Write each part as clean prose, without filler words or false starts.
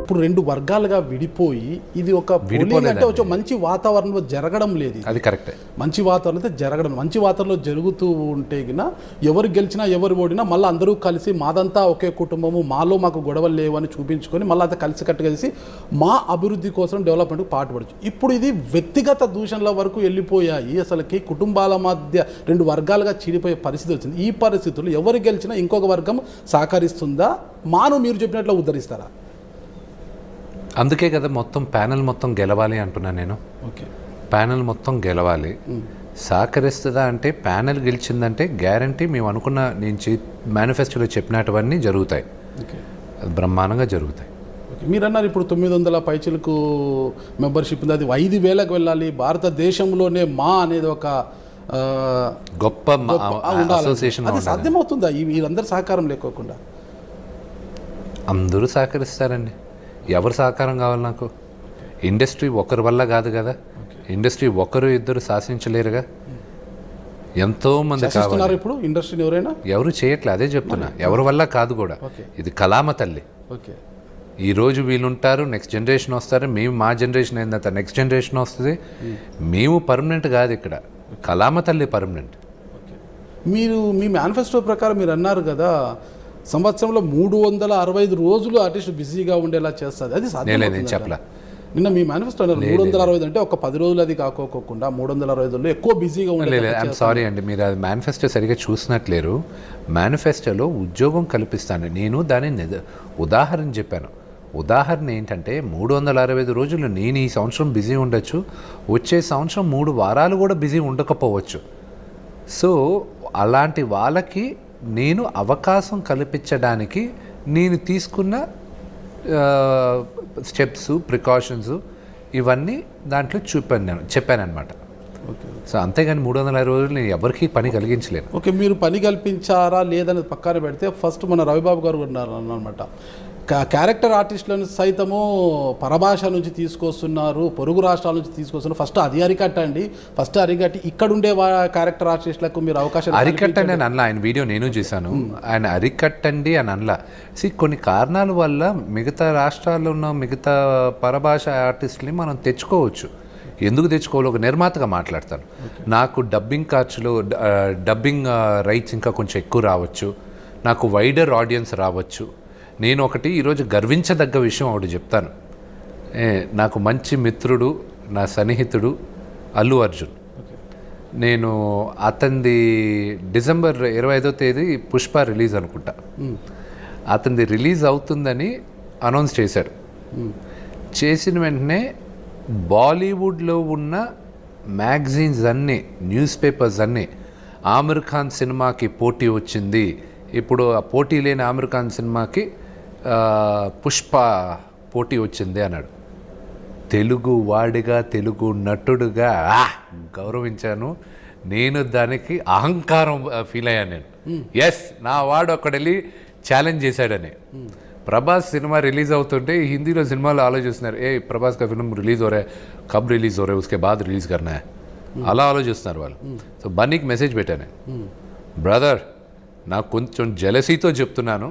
ఇప్పుడు రెండు వర్గాలుగా విడిపోయి ఇది ఒక పోలింగ్ అంటే ఒక మంచి వాతావరణంలో జరగడం లేదు. అది కరెక్టే. మంచి వాతావరణం అయితే జరగడం, మంచి వాతావరణంలో జరుగుతూ ఉంటే గిన ఎవరు గెలిచినా ఎవరు ఓడినా మళ్ళీ అందరూ కలిసి మాదంతా ఒకే కుటుంబము, మాలో మాకు గొడవలు లేవని చూపించుకొని మళ్ళీ అంతా కలిసి కలిసి మా అభివృద్ధి కోసం డెవలప్మెంట్కి పాటుపడచ్చు. ఇప్పుడు ఇది వ్యక్తిగత దూషణల వరకు వెళ్ళిపోయాయి. అసలుకి కుటుంబాల మధ్య రెండు వర్గాలుగా చీడిపోయే పరిస్థితి వచ్చింది. ఈ పరిస్థితుల్లో ఎవరు గెలిచినా ఇంకొక వర్గం సహకరిస్తుందా, మాను మీరు చెప్పినట్లు ఉద్ధరిస్తారా? అందుకే కదా మొత్తం ప్యానెల్ మొత్తం గెలవాలి అంటున్నాను నేను. ఓకే, ప్యానెల్ మొత్తం గెలవాలి. సహకరిస్తుందా అంటే ప్యానెల్ గెలిచిందంటే గ్యారంటీ మేము అనుకున్న నేను మేనిఫెస్టోలో చెప్పినటువన్నీ జరుగుతాయి. అది బ్రహ్మాండంగా జరుగుతాయి. మీరు అన్నారు ఇప్పుడు 900 పైచలకు మెంబర్షిప్ ఉంది, అది 5000కు వెళ్ళాలి. భారతదేశంలోనే మా అనేది ఒక గొప్ప అసోసియేషన్. అది సాధ్యమవుతుందా వీరందరూ సహకారం లేకోకుండా? అందరూ సహకరిస్తారండి. ఎవరు సహకారం కావాలి నాకు? ఇండస్ట్రీ ఒకరి వల్ల కాదు కదా, ఇండస్ట్రీ ఒకరు ఇద్దరు శాసించలేరుగా, ఎంతోమంది కావాలి. ఇప్పుడు ఇండస్ట్రీని ఎవరు చేయట్లే, అదే చెప్తున్నా, ఎవరి వల్ల కాదు కూడా. ఇది కళామ తల్లి. ఈరోజు వీళ్ళుంటారు, నెక్స్ట్ జనరేషన్ వస్తారు, మేము మా జనరేషన్ అయిన తర్వాత నెక్స్ట్ జనరేషన్ వస్తుంది. మేము పర్మనెంట్ కాదు, ఇక్కడ కళామ తల్లి పర్మనెంట్. మీరు మీ మేనిఫెస్టో ప్రకారం మీరు అన్నారు కదా, సంవత్సరంలో 365 రోజులు ఆర్టిస్ట్ బిజీగా ఉండేలా చేస్తుంది. అది సాధ్యం చెప్పలే. నిన్న మీ మేనిఫెస్టో 365 అంటే ఒక 10 రోజులు అది కాకోకుండా 365 రోజులు ఎక్కువ బిజీగా ఉండలేదు. ఐఎమ్ సారీ అండి, మీరు అది మేనిఫెస్టో సరిగ్గా చూసినట్లేరు. మేనిఫెస్టోలో ఉద్యోగం కల్పిస్తాను నేను, దాన్ని ఉదాహరణ చెప్పాను. ఉదాహరణ ఏంటంటే 365 రోజులు నేను ఈ సంవత్సరం బిజీ ఉండొచ్చు, వచ్చే సంవత్సరం 3 వారాలు కూడా బిజీ ఉండకపోవచ్చు. సో అలాంటి వాళ్ళకి నేను అవకాశం కల్పించడానికి నేను తీసుకున్న స్టెప్స్, ప్రికాషన్స్ ఇవన్నీ దాంట్లో చెప్పానమాట. సో అంతేగాని 360 రోజులు నేను ఎవరికి పని కలిగించలేను. ఓకే, మీరు పని కల్పించారా లేదని పక్కన పెడితే ఫస్ట్ మన రవిబాబు గారు ఉన్నారు అన్నమాట, క్యారెక్టర్ ఆర్టిస్టులను సైతము పరభాష నుంచి తీసుకొస్తున్నారు, పొరుగు రాష్ట్రాల నుంచి తీసుకొస్తున్నారు. ఫస్ట్ అది అరికట్టండి, ఫస్ట్ అరికట్టి ఇక్కడ ఉండే క్యారెక్టర్ ఆర్టిస్టులకు మీరు అవకాశం అరికట్టండి అని అనలా. ఆయన వీడియో నేను చూశాను, ఆయన అరికట్టండి అని అనలా. కొన్ని కారణాల వల్ల మిగతా రాష్ట్రాల్లో ఉన్న మిగతా పరభాష ఆర్టిస్టుని మనం తెచ్చుకోవచ్చు. ఎందుకు తెచ్చుకోవాలి? ఒక నిర్మాతగా మాట్లాడతాను, నాకు డబ్బింగ్ ఖర్చులు, డబ్బింగ్ రైట్స్ ఇంకా కొంచెం ఎక్కువ రావచ్చు, నాకు వైడర్ ఆడియన్స్ రావచ్చు. నేను ఒకటి ఈరోజు గర్వించదగ్గ విషయం ఒకటి చెప్తాను. నాకు మంచి మిత్రుడు, నా సన్నిహితుడు అల్లు అర్జున్. నేను అతనిది డిసెంబర్ 25వ తేదీ పుష్ప రిలీజ్ అనుకుంటా, అతనిది రిలీజ్ అవుతుందని అనౌన్స్ చేశాడు. చేసిన వెంటనే బాలీవుడ్లో ఉన్న మ్యాగజైన్స్ అన్నీ, న్యూస్ పేపర్స్ అన్నీ ఆమిర్ ఖాన్ సినిమాకి పోటీ వచ్చింది, ఇప్పుడు ఆ పోటీ లేని ఆమిర్ ఖాన్ సినిమాకి పుష్ప పోటీ వచ్చింది అన్నాడు. తెలుగు వాడిగా, తెలుగు నటుడుగా గౌరవించాను నేను, దానికి అహంకారం ఫీల్ అయ్యాను నేను. ఎస్, నా వాడు అక్కడెళ్ళి ఛాలెంజ్ చేశాడని. ప్రభాస్ సినిమా రిలీజ్ అవుతుంటే హిందీలో సినిమాలు ఆలోచిస్తున్నారు, ప్రభాస్ కా ఫిల్మ్ రిలీజ్ हो रहा है, कब रिलीज हो रहा है, उसके बाद रिलीज करना है, అలా ఆలోచిస్తున్నారు వాళ్ళు. సో బన్నీకి మెసేజ్ పెట్టాను, బ్రదర్ నాకు కొంచెం జెలసీతో చెప్తున్నాను,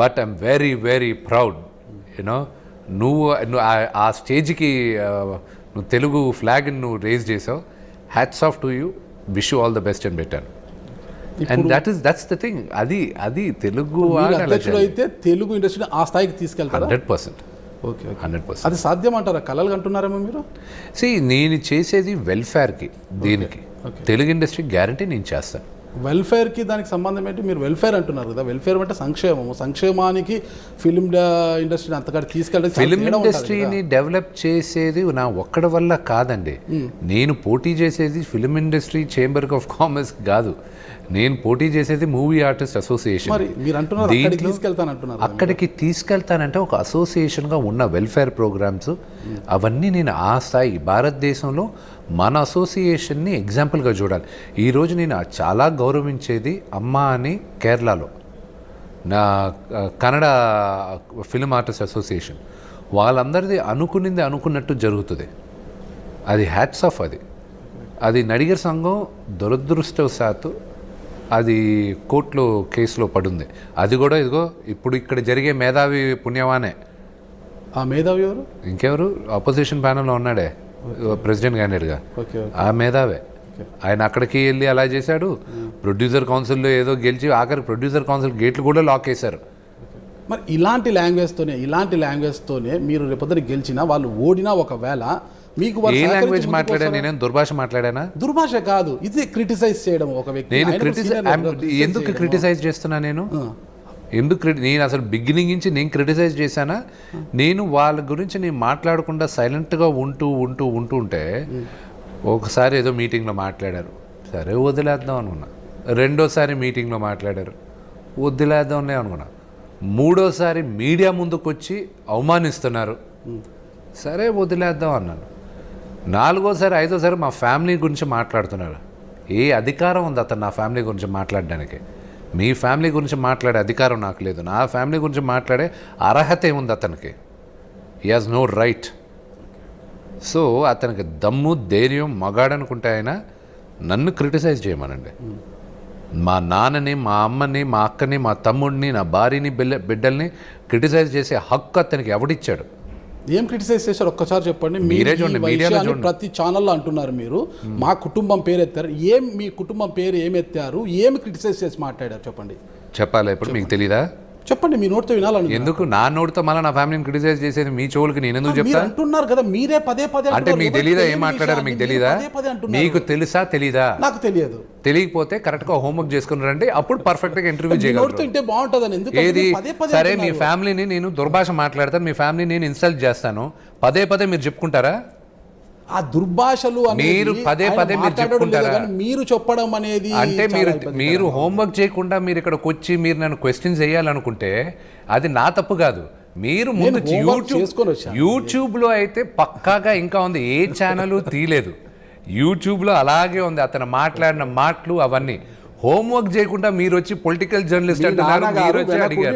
but I'm very very proud, you know నువ్వు ఆ స్టేజ్కి నువ్వు తెలుగు ఫ్లాగ్ని నువ్వు రేజ్ చేసావు, hats off to you, wish you all the best అని పెట్టాను. And that's the thing. అది తెలుగు అయితే తెలుగు ఇండస్ట్రీని ఆ స్థాయికి తీసుకెళ్తారు 100%. ఓకే, 100%. అది సాధ్యం అంటారా? కళలు అంటున్నారేమో మీరు? నేను చేసేది వెల్ఫేర్కి, దీనికి తెలుగు ఇండస్ట్రీ గ్యారంటీ నేను చేస్తాను. వెల్ఫేర్కి దానికి సంబంధం ఏంటి? మీరు వెల్ఫేర్ అంటున్నారు కదా, వెల్ఫేర్ అంటే సంక్షేమము, సంక్షేమానికి ఫిలిం ఇండస్ట్రీని అంతగా తీసుకెళ్ళి ఫిలిం ఇండస్ట్రీని డెవలప్ చేసేది నా ఒక్కడి వల్ల కాదండి. నేను పోటీ చేసేది film industry chamber of commerce కాదు, నేను పోటీ చేసేది మూవీ ఆర్టిస్ట్ అసోసియేషన్. అక్కడికి తీసుకెళ్తానంటే ఒక అసోసియేషన్గా ఉన్న వెల్ఫేర్ ప్రోగ్రామ్స్ అవన్నీ నేను ఆ స్థాయి భారతదేశంలో మన అసోసియేషన్ని ఎగ్జాంపుల్గా చూడాలి. ఈరోజు నేను చాలా గౌరవించేది అమ్మ అని కేరళలో నా కన్నడ ఫిలిం ఆర్టిస్ట్ అసోసియేషన్, వాళ్ళందరిది అనుకునింది అనుకున్నట్టు జరుగుతుంది. అది హ్యాట్స్ ఆఫ్. అది నడిగర్ సంఘం దురదృష్టవశాత్తు అది కోర్టులో కేసులో పడుంది. అది కూడా ఇదిగో ఇప్పుడు ఇక్కడ జరిగే మేధావి పుణ్యమానే ఆ మేధావి ఎవరు? ఇంకెవరు అపోజిషన్ ప్యానల్లో ఉన్నాడే ప్రెసిడెంట్ క్యాండిడేట్గా, ఓకే ఆ మేధావే. ఆయన అక్కడికి వెళ్ళి అలా చేశాడు. ప్రొడ్యూసర్ కౌన్సిల్లో ఏదో గెలిచి ఆఖరి ప్రొడ్యూసర్ కౌన్సిల్ గేట్లు కూడా లాక్ వేశారు. మరి ఇలాంటి లాంగ్వేజ్తోనే మీరు రేపొద్దున గెలిచినా వాళ్ళు ఓడినా ఒకవేళ మీకు ఏ లాంగ్వేజ్ మాట్లాడా? నేనేం దుర్భాష మాట్లాడానా? దుర్భాష కాదు, ఇది క్రిటిసైజ్ చేయడం ఒక వ్యక్తి. ఎందుకు క్రిటిసైజ్ చేస్తున్నా నేను? నేను అసలు బిగినింగ్ నుంచి నేను క్రిటిసైజ్ చేశానా? నేను వాళ్ళ గురించి నేను మాట్లాడకుండా సైలెంట్గా ఉంటే ఒకసారి ఏదో మీటింగ్లో మాట్లాడారు, సరే వదిలేద్దాం అనుకున్నా. రెండోసారి మీటింగ్లో మాట్లాడారు, వదిలేద్దాంలే అనుకున్నా. మూడోసారి మీడియా ముందుకు వచ్చి అవమానిస్తున్నారు, సరే వదిలేద్దాం అన్నాను. నాలుగోసారి ఐదోసారి మా ఫ్యామిలీ గురించి మాట్లాడుతున్నారు. ఏ అధికారం ఉంది అతను నా ఫ్యామిలీ గురించి మాట్లాడడానికి? మీ ఫ్యామిలీ గురించి మాట్లాడే అధికారం నాకు లేదు. నా ఫ్యామిలీ గురించి మాట్లాడే అర్హత ఏముంది అతనికి? He has no right. So అతనికి దమ్ము ధైర్యం మగాడనుకుంటే ఆయన నన్ను క్రిటిసైజ్ చేయమనండి. మా నాన్నని, మా అమ్మని, మా అక్కని, మా తమ్ముడిని, నా భార్యని, బిడ్డల్ని క్రిటిసైజ్ చేసే హక్కు అతనికి ఎవడిచ్చాడు? ఏం క్రిటిసైజ్ చేశారు ఒక్కసారి చెప్పండి. మీరే చూడండి, మీడియాలో చూడండి. ప్రతి ఛానల్లో అంటున్నారు మీరు మా కుటుంబం పేరు ఎత్తారు. మీ కుటుంబం పేరు ఏమి ఎత్తారు? ఏమి క్రిటిసైజ్ చేసి మాట్లాడారు చెప్పండి. చెప్పాలా ఇప్పుడు? మీకు తెలీదా? చెప్పండి, మీ నోటితో వినాలని. ఎందుకు నా నోటితో మళ్ళీ నా ఫ్యామిలీని క్రిటిసైజ్ చేసేది మీ చెవులకి నేను ఎందుకు చెప్తాను? అంటున్నారు కదా మీరే పదే పదే. అంటే మీకు తెలీదా ఏం మాట్లాడారు? మీకు తెలీదా? మీకు తెలుసా తెలీదా? నాకు తెలియదు. తెలియకపోతే కరెక్ట్గా హోంవర్క్ చేసుకుని రండి, అప్పుడు పర్ఫెక్ట్గా ఇంటర్వ్యూ చేయగలరు. ఏది సరే మీ ఫ్యామిలీని నేను దుర్భాష మాట్లాడతాను, మీ ఫ్యామిలీని నేను ఇన్సల్ట్ చేస్తాను, పదే పదే మీరు చెప్పుకుంటారా? ఆ దుర్భాషలు మీరు పదే పదే మీరు చెప్పుకుంటారా? మీరు చెప్పడం అనేది అంటే మీరు హోంవర్క్ చేయకుండా మీరు ఇక్కడికి వచ్చి మీరు నన్ను క్వశ్చన్స్ వేయాలనుకుంటే అది నా తప్పు కాదు. మీరు ముందు యూట్యూబ్లో అయితే పక్కాగా ఇంకా ఉంది, ఏ ఛానల్ తీయలేదు. యూట్యూబ్లో అలాగే ఉంది అతను మాట్లాడిన మాటలు అవన్నీ. హోంవర్క్ చేయకుండా మీరు వచ్చి పొలిటికల్ జర్నలిస్ట్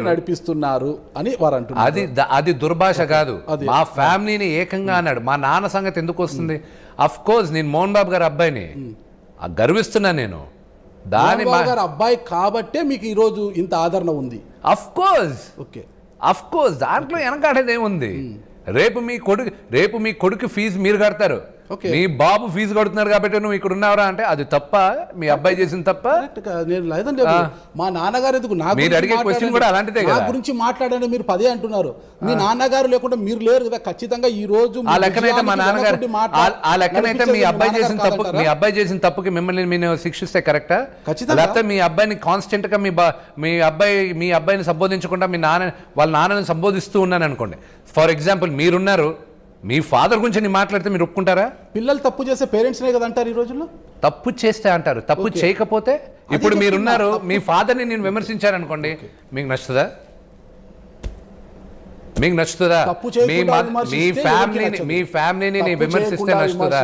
నడిపిస్తున్నారు అని వారు అంటున్నారు. అది దుర్భాష కాదు. మా ఫ్యామిలీని ఏకంగా అన్నాడు. మా నాన్న సంగతి ఎందుకు వస్తుంది? అఫ్ కోర్స్ నేను మోహన్ బాబు గారి అబ్బాయిని గర్విస్తున్నా. నేను దాని అబ్బాయి కాబట్టే మీకు ఈ రోజు ఇంత ఆదరణ ఉంది. Of course, okay, of course, దాంట్లో వెనకాడేది ఏముంది? రేపు మీ కొడుకు ఫీజు మీరు కడతారు, మీ బాబు ఫీజు కడుతున్నారు కాబట్టి నువ్వు ఇక్కడ ఉన్నావురా అంటే అది తప్ప? మీ అబ్బాయి చేసిన తప్ప? మా నాన్నగారు ఎందుకు మీరు అడిగే క్వశ్చన్ కూడా అలాంటిదే కదా. నా గురించి మాట్లాడండి మీరు పదే అంటున్నారు. మీ నాన్నగారు లేకుండా మీరు లేరు కదా. ఖచ్చితంగా ఈ రోజు ఆ లెక్కనైతే మా నాన్నగారు, ఆ లెక్కనైతే మీ అబ్బాయి చేసిన తప్పుకి మిమ్మల్ని నేను శిక్షిస్తే కరెక్టా? లేకపోతే మీ అబ్బాయిని కాన్స్టెంట్ గా మీ అబ్బాయిని సంబోధించకుండా వాళ్ళ నాన్నని సంబోధిస్తూ ఉన్నాను అనుకోండి. ఫర్ ఎగ్జాంపుల్ మీరున్నారు, మీ ఫాదర్ గురించి నేను మాట్లాడితే మీరు ఒప్పుకుంటారా? పిల్లలు తప్పు చేస్తే పేరెంట్స్నే కదా అంటారు ఈ రోజుల్లో. తప్పు చేస్తే అంటారు, తప్పు చేయకపోతే. ఇప్పుడు మీరున్నారు, మీ ఫాదర్ని నేను విమర్శించారనుకోండి, మీకు నచ్చుతుందా? మీ ఫ్యామిలీని నేను విమర్శిస్తే నచ్చుతుందా?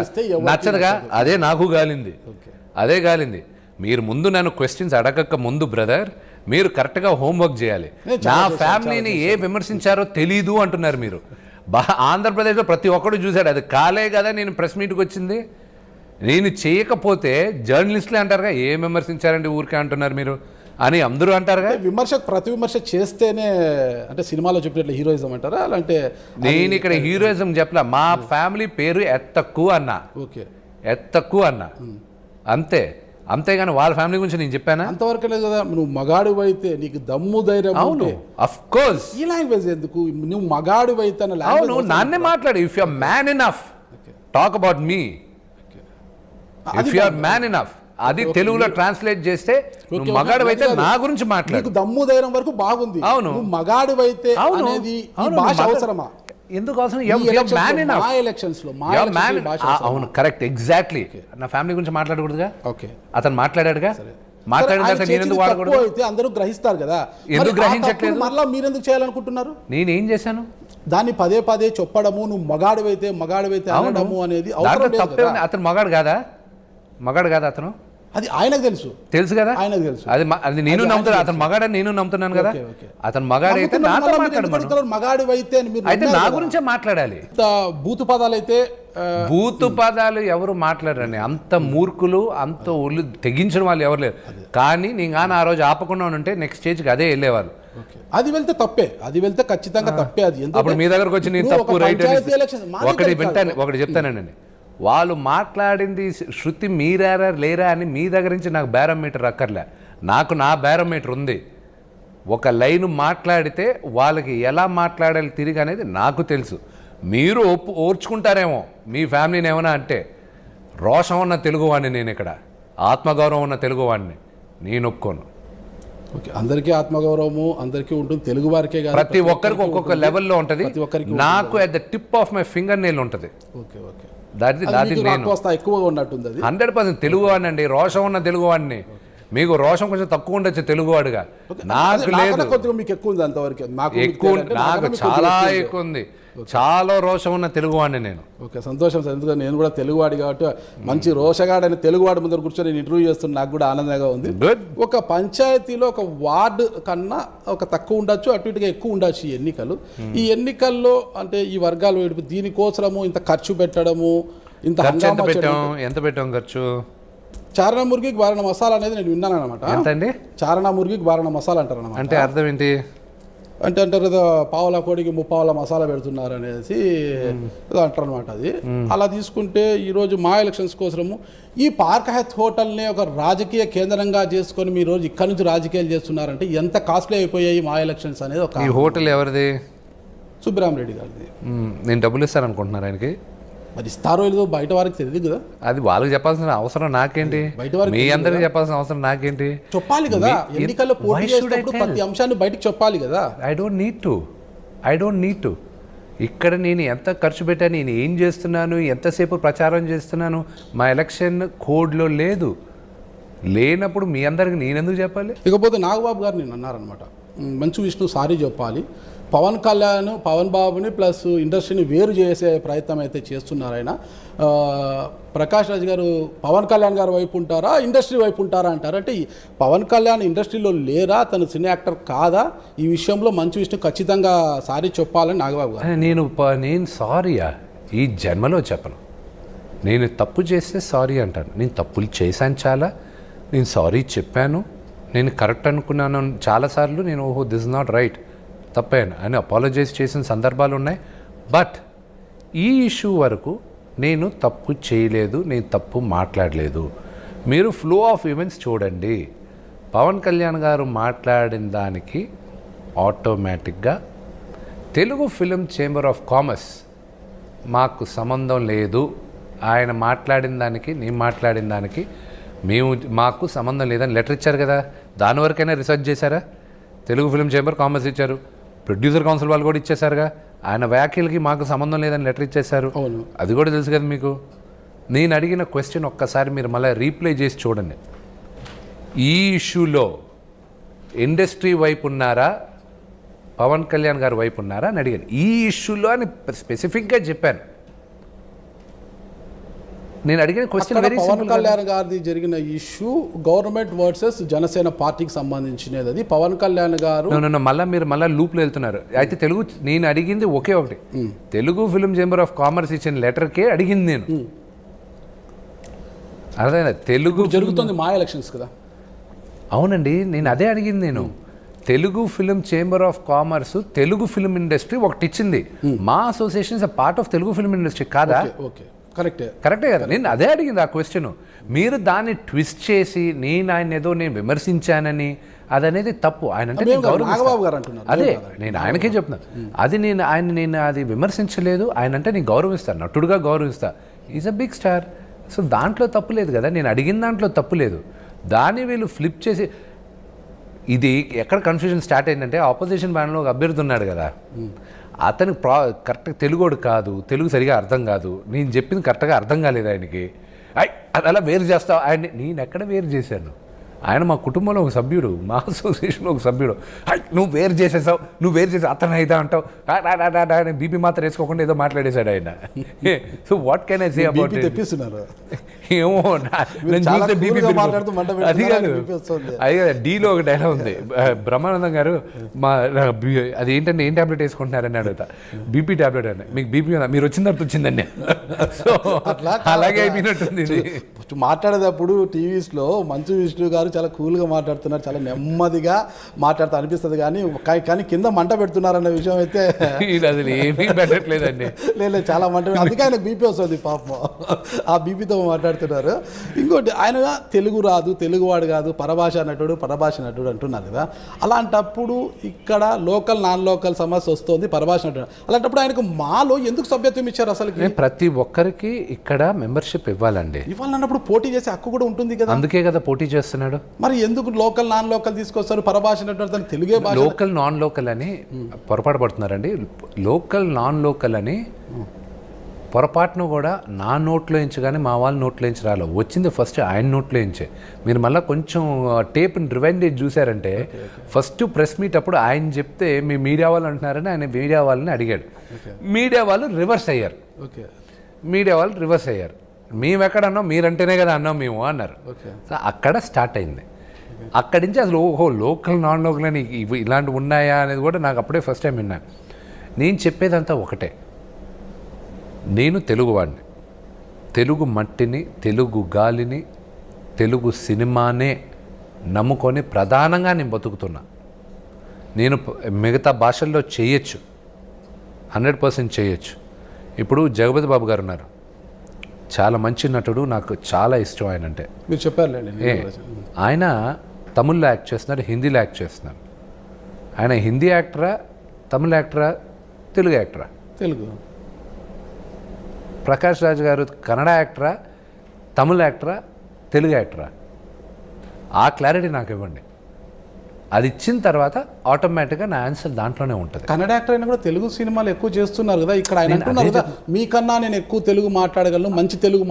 నచ్చదుగా. అదే నాకు గాలింది. మీరు ముందు నన్ను క్వశ్చన్స్ అడగక ముందు బ్రదర్, మీరు కరెక్ట్గా హోంవర్క్ చేయాలి. నా ఫ్యామిలీని ఏ విమర్శించారో తెలీదు అంటున్నారు మీరు. ఆంధ్రప్రదేశ్లో ప్రతి ఒక్కడు చూశాడు. అది కాలే కదా నేను ప్రెస్ మీట్కి వచ్చింది. నేను చేయకపోతే జర్నలిస్టులే అంటారుగా, ఏం విమర్శించారండి ఊరికే అంటున్నారు మీరు అని అందరూ అంటారుగా. ప్రతి విమర్శ చేస్తేనే అంటే సినిమాలో చెప్పినట్లు హీరోయిజం అంటారా? అంటే నేను ఇక్కడ హీరోయిజం చెప్పలా, మా ఫ్యామిలీ పేరు ఎత్తక్కువ అన్నా. ఓకే, ఎత్తక్కువ అన్నా అంతే. అంతేగాని వాళ్ళ ఫ్యామిలీ గురించి నేను చెప్పానా? అంతవరకు లేదు కదా. నువ్వు మగాడు అయితే నీకు దమ్ము ధైర్యం. అవును, అఫ్ కోర్స్. ఈ లాంగ్వేజ్ ఎందుకు? నువ్వు మగాడు అయితే అవును, నాన్నే మాట్లాడు. If you are man enough talk about me. If you are man enough అది తెలుగులో ట్రాన్స్లేట్ చేస్తే నువ్వు మగాడు అయితే నా గురించి మాట్లాడు. దమ్ము ధైర్యం వరకు బాగుంది. అవును, నువ్వు మగాడు అయితే అనేది ఈ భాష అవసరమా? ఎందుకు అవసరం? అవును, కరెక్ట్, ఎగ్జాక్ట్లీ. నా ఫ్యామిలీ గురించి మాట్లాడకూడదుగా. ఓకే, అతను మాట్లాడాడుగా. మాట్లాడిన అయితే అందరూ గ్రహిస్తారు కదా. ఎందుకు గ్రహించట్లేదు? మళ్ళీ మీరెందుకు చేయాలనుకుంటున్నారు? నేనేం చేశాను? దాన్ని పదే పదే చెప్పడము, నువ్వు మగాడివైతే అనడము అనేది అతను మగాడు కాదా అతను? అది ఆయనకు తెలుసు కదా. ఆయనకు తెలుసు. అది నేను నమ్ముతాను. అతను మగాడని నేను నమ్ముతున్నాను కదా. అతను మగాడైతే నాతో మాట్లాడమను. మగాడివైతే అయితే నా గురించే మాట్లాడాలి. బూతు పదాలు ఎవరు మాట్లాడరండి. అంత మూర్ఖులు, అంత ఒళ్ళు తెగించిన వాళ్ళు ఎవరు లేరు. కానీ నేను కానీ ఆ రోజు ఆపకుండా ఉంటే నెక్స్ట్ స్టేజ్కి అదే వెళ్ళేవాళ్ళు. అది వెళ్తే తప్పే, అది వెళ్తే ఖచ్చితంగా తప్పే. అది అప్పుడు మీ దగ్గరకు వచ్చి నేను తప్పు రైట్ ఒకటి చెప్తానండి, వాళ్ళు మాట్లాడింది శృతి మీరారా లేరా అని మీ దగ్గర నుంచి నాకు బేరోమీటర్ అక్కర్లే, నాకు నా బేరోమీటర్ ఉంది. ఒక లైన్ మాట్లాడితే వాళ్ళకి ఎలా మాట్లాడాలి తిరిగి అనేది నాకు తెలుసు. మీరు ఓర్చుకుంటారేమో మీ ఫ్యామిలీని ఏమైనా అంటే, రోషం ఉన్న తెలుగువాడిని నేను, ఇక్కడ ఆత్మగౌరవం ఉన్న తెలుగువాడిని నేను ఒప్పుకోను. ఓకే, అందరికీ ఆత్మగౌరవము అందరికీ ఉంటుంది, తెలుగు వారికే కాదు ప్రతి ఒక్కరికి ఒక్కొక్క లెవెల్లో ఉంటుంది. నాకు at the tip of my finger nail ఉంటుంది. ఓకే ఓకే, దాది నేను ఎక్కువగా ఉన్నట్టుంది. అది 100% తెలుగువాడిని అండి, రోషం ఉన్న తెలుగువాడిని. మీకు రోషం కొంచెం తక్కువ ఉండొచ్చు తెలుగువాడుగా, నాకు లేదు. కొద్దిగా మీకు ఎక్కువ ఉంది అంతవరకు, ఎక్కువ నాకు చాలా ఎక్కువ ఉంది, చాలా రోషం ఉన్న తెలుగువాడిని నేను. ఓకే, సంతోషం సార్, ఎందుకంటే నేను కూడా తెలుగువాడి కాబట్టి మంచి రోషగాడని తెలుగువాడి ముందర కూర్చొని నేను ఇంటర్వ్యూ చేస్తున్నా, నాకు కూడా ఆనందంగా ఉంది. ఒక పంచాయతీలో ఒక వార్డు కన్నా ఒక తక్కువ ఉండొచ్చు, అటు ఇటుగా ఎక్కువ ఉండొచ్చు ఈ ఎన్నికలు. ఈ ఎన్నికల్లో అంటే ఈ వర్గాలు దీనికోసము ఇంత ఖర్చు పెట్టడము, ఇంత ఎంత పెట్టాం ఖర్చు? చారణ మురిగికి బారణ మసాలా అనేది నేను విన్నాను అనమాట. ఎంతండి? చారణ మురిగికి బారణ మసాలా అంటారు అనమాట. అంటే అర్థం ఏంటి? అంటే అంటారు కదా, పావుల కోడికి ముప్పావుల మసాలా పెడుతున్నారు అనేసి అంటారు అనమాట. అది అలా తీసుకుంటే ఈరోజు మా ఎలక్షన్స్ కోసము ఈ పార్క్ హెత్ హోటల్ని ఒక రాజకీయ కేంద్రంగా చేసుకొని మీరు రోజు ఇక్కడ నుంచి రాజకీయాలు చేస్తున్నారంటే ఎంత కాస్ట్లీ అయిపోయాయి మా ఎలక్షన్స్ అనేది. ఒక ఈ హోటల్ ఎవరిది? సుబ్బరామరెడ్డి గారిది. నేను డబ్బులు ఇస్తాను అనుకుంటున్నారు ఆయనకి? మరి ఇస్తారో లేదో బయట వారికి తెలియదు కదా, అది వాళ్ళకి చెప్పాల్సిన అవసరం నాకేంటి, బయట వారికి మీ అందరికి చెప్పాల్సిన అవసరం నాకేంటి? చెప్పాలి కదా, ఎన్నికల్లో పోటీ చేసినప్పుడు ప్రతి అంశాన్ని బయటకు చెప్పాలి కదా. I don't need to. ఇక్కడ నేను ఎంత ఖర్చు పెట్టాను, నేను ఏం చేస్తున్నాను, ఎంతసేపు ప్రచారం చేస్తున్నాను, మా ఎలక్షన్ కోడ్లో లేదు. లేనప్పుడు మీ అందరికి నేను ఎందుకు చెప్పాలి? ఇకపోతే నాగబాబు గారు నేను అన్నారనమాట, మంచు విష్ణు సారీ చెప్పాలి, పవన్ కళ్యాణ్ పవన్ బాబుని ప్లస్ ఇండస్ట్రీని వేరు చేసే ప్రయత్నం అయితే చేస్తున్నారు ఆయన. ప్రకాష్ రాజ్ గారు పవన్ కళ్యాణ్ గారు వైపు ఉంటారా, ఇండస్ట్రీ వైపు ఉంటారా అంటారు. అంటే పవన్ కళ్యాణ్ ఇండస్ట్రీలో లేరా, తను సినీ యాక్టర్ కాదా, ఈ విషయంలో మంచు విష్ణు ఖచ్చితంగా సారీ చెప్పాలని నాగబాబు గారు. నేను సారీయా ఈ జన్మలో చెప్పను. నేను తప్పు చేస్తే సారీ అంటాను. నేను తప్పులు చేశాను చాలా, నేను సారీ చెప్పాను, నేను కరెక్ట్ అనుకున్నాను చాలాసార్లు. నేను ఓహో దిస్ ఇస్ నాట్ రైట్, తప్పాను అని అపాలజైజ్ చేసిన సందర్భాలు ఉన్నాయి. బట్ ఈ ఇష్యూ వరకు నేను తప్పు చేయలేదు, నేను తప్పు మాట్లాడలేదు. మీరు ఫ్లో ఆఫ్ ఈవెంట్స్ చూడండి. పవన్ కళ్యాణ్ గారు మాట్లాడిన దానికి ఆటోమేటిక్గా Telugu film chamber of commerce మాకు సంబంధం లేదు, ఆయన మాట్లాడిన దానికి నేను మాట్లాడిన దానికి మాకు సంబంధం లేదని లెటర్ ఇచ్చారు కదా. దాని వరకైనా రీసెర్చ్ చేశారా? తెలుగు ఫిలిం ఛాంబర్ కామర్స్ ఇచ్చారు, ప్రొడ్యూసర్ కౌన్సిల్ వాళ్ళు కూడా ఇచ్చేశారుగా. ఆయన వ్యాఖ్యలకి మాకు సంబంధం లేదని లెటర్ ఇచ్చేశారు, అది కూడా తెలుసు కదా మీకు. నేను అడిగిన క్వశ్చన్ ఒక్కసారి మీరు మళ్ళీ రీప్లై చేసి చూడండి. ఈ ఇష్యూలో ఇండస్ట్రీ వైపు ఉన్నారా, పవన్ కళ్యాణ్ గారి వైపు ఉన్నారా అని అడిగాను. ఈ ఇష్యూలో అని స్పెసిఫిక్గా చెప్పాను. నేను అడిగిన క్వశ్చన్ పవన్ కళ్యాణ్ గారిది జరిగిన ఇష్యూ గవర్నమెంట్ వర్సెస్ జనసేన పార్టీకి సంబంధించినది. అది పవన్ కళ్యాణ్ గారు మీరు మళ్ళీ లూప్లో వెళ్తున్నారు. అయితే నేను అడిగింది ఒకే ఒకటి, Telugu film chamber of commerce ఇచ్చిన లెటర్కే అడిగింది నేను. అర్థమైనా? తెలుగు జరుగుతుంది మా ఎలక్షన్స్ కదా. అవునండి, నేను అదే అడిగింది. నేను Telugu film chamber of commerce Telugu film industry ఒకటి ఇచ్చింది. మా association is a part of Telugu film industry కాదా? కరెక్టే కదా. నేను అదే అడిగింది ఆ క్వశ్చన్. మీరు దాన్ని ట్విస్ట్ చేసి ఆయన ఏదో నేను విమర్శించానని, అదనేది తప్పు. ఆయన అంటే అదే నేను ఆయనకే చెప్తున్నా, అది నేను అది విమర్శించలేదు. ఆయన అంటే నేను గౌరవిస్తాను, నటుడుగా గౌరవిస్తా. Is a big star. So దాంట్లో తప్పు లేదు కదా, నేను అడిగిన దాంట్లో తప్పు లేదు. దాన్ని వీళ్ళు ఫ్లిప్ చేసి, ఇది ఎక్కడ కన్ఫ్యూజన్ స్టార్ట్ అయిందంటే, ఆపోజిషన్ బ్యానర్లో ఒక అభ్యర్థి ఉన్నాడు కదా, అతనికి కరెక్ట్గా తెలుగోడు కాదు, తెలుగు సరిగా అర్థం కాదు, నేను చెప్పింది కరెక్ట్గా అర్థం కాలేదు ఆయనకి. అది అలా వేరు చేస్తావు ఆయన. నేను ఎక్కడ వేరు చేశాను? ఆయన మా కుటుంబంలో ఒక సభ్యుడు, మా అసోసియేషన్లో ఒక సభ్యుడు. నువ్వు వేరు చేసేసావు, నువ్వు వేరు చేసావు, అతను అయితే అంటావు. ఆయన బీపీ మాత్రం వేసుకోకుండా ఏదో మాట్లాడేశాడు ఆయన. So what can I say about it? తెప్పిస్తున్నారు ఏమో, నేను చూస్తే బీపీ అది కాదు. అది కదా, డీలో ఒక డైలాగ్ ఉంది, బ్రహ్మానందం గారు అది ఏంటంటే ఏం ట్యాబ్లెట్ వేసుకుంటున్నారని అడుగుతా. బీపీ ట్యాబ్లెట్ అని. మీకు బీపీ మీరు వచ్చిన తర్వాత వచ్చిందండి. సో అలాగే అయిపోయినట్టుంది. మాట్లాడేటప్పుడు టీవీస్లో మంచు విష్ణు గారు గారు చాలా కూల్గా మాట్లాడుతున్నారు, చాలా నెమ్మదిగా మాట్లాడుతూ అనిపిస్తుంది, కానీ కింద మంట పెడుతున్నారన్న విషయం అయితే అసలు ఏమీ పెట్టట్లేదండి. లేదు, చాలా మంట, అందుకే ఆయన బీపీ వస్తుంది పాపం, ఆ బీపీతో మాట్లాడుతున్నారు. ఇంకోటి, ఆయన తెలుగు రాదు, తెలుగువాడు కాదు, పరభాష నటుడు అంటున్నారు కదా. అలాంటప్పుడు ఇక్కడ లోకల్ నాన్ లోకల్ సమస్య వస్తుంది, పరభాష నటుడు. అలాంటప్పుడు ఆయనకు మాలో ఎందుకు సభ్యత్వం ఇచ్చారు అసలు? ప్రతి ఒక్కరికి ఇక్కడ మెంబర్షిప్ ఇవ్వాలండి. ఇవ్వాలన్నప్పుడు పోటీ చేసే హక్కు కూడా ఉంటుంది కదా. అందుకే కదా పోటీ చేస్తున్నాడు. మరి ఎందుకు లోకల్ నాన్ లోకల్ తీసుకొస్తారు? పరభాష నటుడు తెలుగే భాష. లోకల్ నాన్ లోకల్ అని పొరపాటు పడుతున్నారండి. లోకల్ నాన్ లోకల్ అని పొరపాటును కూడా నా నోట్లో నుంచి కానీ మా వాళ్ళ నోట్లో నుంచి రాలో, వచ్చింది ఫస్ట్ ఆయన నోట్లో నుంచే. మీరు మళ్ళీ కొంచెం టేప్ని రివైండ్ చూసారంటే ఫస్ట్ ప్రెస్ మీట్ అప్పుడు ఆయన చెప్తే మీ మీడియా వాళ్ళు అంటున్నారని ఆయన మీడియా వాళ్ళని అడిగాడు. మీడియా వాళ్ళు రివర్స్ అయ్యారు. మేము ఎక్కడ అన్నాం, మీరంటేనే కదా అన్నాం మేము అన్నారు. సో అక్కడ స్టార్ట్ అయింది. అక్కడి నుంచి అసలు ఓహో లోకల్ నాన్ లోకల్ అని ఇలాంటివి ఉన్నాయా అనేది కూడా నాకు అప్పుడే ఫస్ట్ టైం విన్నాను. నేను చెప్పేదంతా ఒకటే, నేను తెలుగువాడిని, తెలుగు మట్టిని, తెలుగు గాలిని, తెలుగు సినిమానే నమ్ముకొని ప్రధానంగా నేను బతుకుతున్నా. నేను మిగతా భాషల్లో చేయొచ్చు, 100% చేయొచ్చు. ఇప్పుడు జగపతి బాబు గారు ఉన్నారు, చాలా మంచి నటుడు, నాకు చాలా ఇష్టం ఆయన అంటే. మీరు చెప్పారులేండి. ఆయన తమిళ్లో యాక్ట్ చేస్తున్నారు, హిందీలో యాక్ట్ చేస్తున్నారు. ఆయన హిందీ యాక్టరా, తమిళ యాక్టరా, తెలుగు యాక్టరా? తెలుగు. ప్రకాష్ రాజ్ గారు కన్నడ యాక్టరా, తమిళ యాక్టరా, తెలుగు యాక్టరా? ఆ క్లారిటీ నాకు ఇవ్వండి. అది ఇచ్చిన తర్వాత ఆటోమేటిక్గా నా ఆన్సర్ దాంట్లోనే ఉంటుంది. కన్నడ యాక్టర్ అయినా కూడా తెలుగు సినిమాలు ఎక్కువ చేస్తున్నారు కదా. ఇక్కడ ఆయన అంటున్నారు కదా, మీకన్నా నేను ఎక్కువ తెలుగు మాట్లాడగలను, మంచి తెలుగు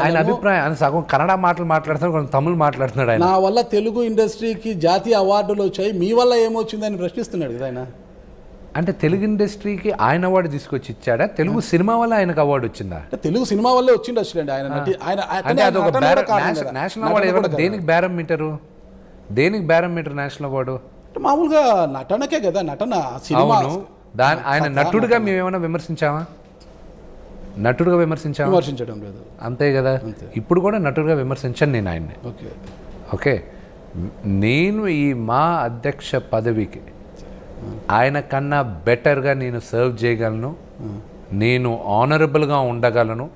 ఆయన అభిప్రాయం. ఆయన సగం కన్నడ మాటలు మాట్లాడుతున్నాడు, కొంచెం తమిళ్ మాట్లాడుతున్నాడు. ఆయన నా వల్ల తెలుగు ఇండస్ట్రీకి జాతీయ అవార్డులు వచ్చాయి, మీ వల్ల ఏమొచ్చిందని ప్రశ్నిస్తున్నాడు కదా ఆయన. అంటే తెలుగు ఇండస్ట్రీకి ఆయన అవార్డు తీసుకొచ్చి ఇచ్చాడా, తెలుగు సినిమా వల్ల ఆయనకు అవార్డు వచ్చిందా? తెలుగు సినిమా వల్లే వచ్చిండొచ్చు ఆయన. అంటే అదొక నేషనల్ అవార్డు. దేనికి బేరం మీటరు, దేనికి బేరం మీటర్ నేషనల్ అవార్డు? మామూలుగా నటనకే కదా, నటన సినిమా. ఆయన నటుడుగా మేము ఏమైనా విమర్శించామా? నటుడుగా విమర్శించడం లేదు, అంతే కదా. ఇప్పుడు కూడా నటుడుగా విమర్శించాను నేను ఆయన్ని. ఓకే, నేను ఈ మా అధ్యక్ష పదవికి ఆయన కన్నా బెటర్గా నేను సర్వ్ చేయగలను, నేను ఆనరబుల్గా ఉండగలను,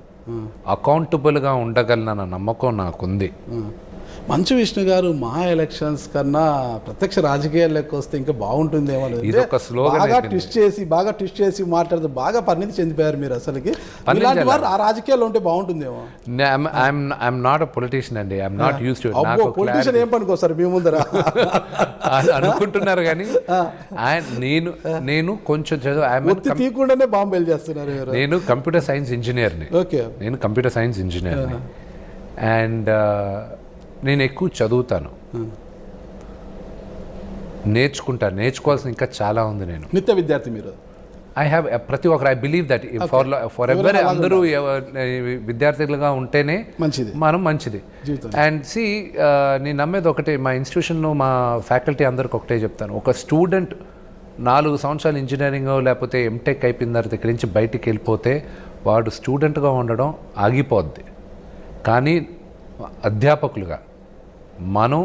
అకౌంటబుల్గా ఉండగలను అన్న నమ్మకం నాకుంది. మంచు విష్ణు గారు మా ఎలక్షన్స్ కన్నా ప్రత్యక్ష రాజకీయాల్లోకి వస్తే ఇంకా బాగుంటుందేమో, బాగా ట్విస్ట్ చేసి మాట్లాడుతూ బాగా పరిణితి చెందిపోయారు మీరు. అసలుకి ఇలాంటి వారు ఆ రాజకీయాల్లో ఉంటే బాగుంటుందేమో. ఐఎమ్ నాట్ అ పొలిటీషియన్ అండి, I'm not use to. Politician ఏం పనుకోస్తారు మీ ముందర అనుకుంటున్నారు కానీ నేను కొంచెం చదువు తీయకుండానే బాంబేలు చేస్తున్నారు. నేను కంప్యూటర్ సైన్స్ ఇంజనీర్ని. నేను కంప్యూటర్ సైన్స్ ఇంజనీర్ని అండ్ నేను ఎక్కువ చదువుతాను, నేర్చుకోవాల్సిన ఇంకా చాలా ఉంది. నేను నిత్య విద్యార్థి. మీరు ప్రతి ఒక్కరు I believe that for ever అందరూ విద్యార్థులుగా ఉంటేనే మంచిది, మనం మంచిది. అండ్ నేను నమ్మేది ఒకటే, మా ఇన్స్టిట్యూషన్లో మా ఫ్యాకల్టీ అందరికి ఒకటే చెప్తాను, ఒక స్టూడెంట్ 4 సంవత్సరాలు ఇంజనీరింగ్ లేకపోతే ఎంటెక్ అయిపోయిన తర్వాత ఇక్కడి నుంచి బయటికి వెళ్ళిపోతే వాడు స్టూడెంట్గా ఉండడం ఆగిపోద్ది. కానీ అధ్యాపకులుగా మనం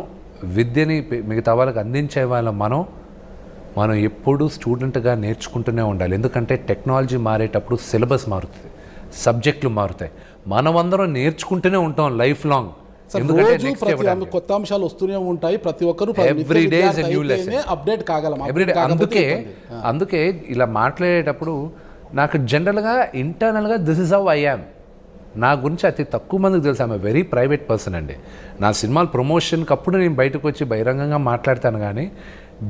విద్యని మిగతా వాళ్ళకి అందించే వాళ్ళ మనం ఎప్పుడూ స్టూడెంట్గా నేర్చుకుంటూనే ఉండాలి. ఎందుకంటే టెక్నాలజీ మారేటప్పుడు సిలబస్ మారుతుంది, సబ్జెక్టులు మారుతాయి, మనమందరం నేర్చుకుంటూనే ఉంటాం లైఫ్ లాంగ్. ఎందుకంటే కొత్త అంశాలు వస్తూనే ఉంటాయి, ప్రతి ఒక్కరు every day is a new lesson, update కాగలం. అందుకే ఇలా మాట్లాడేటప్పుడు నాకు జనరల్గా ఇంటర్నల్గా this is how I am. నా గురించి అతి తక్కువ మందికి తెలుసు, ఆమె వెరీ ప్రైవేట్ పర్సన్ అండి. నా సినిమాల ప్రమోషన్కి అప్పుడు నేను బయటకు వచ్చి బహిరంగంగా మాట్లాడతాను, కానీ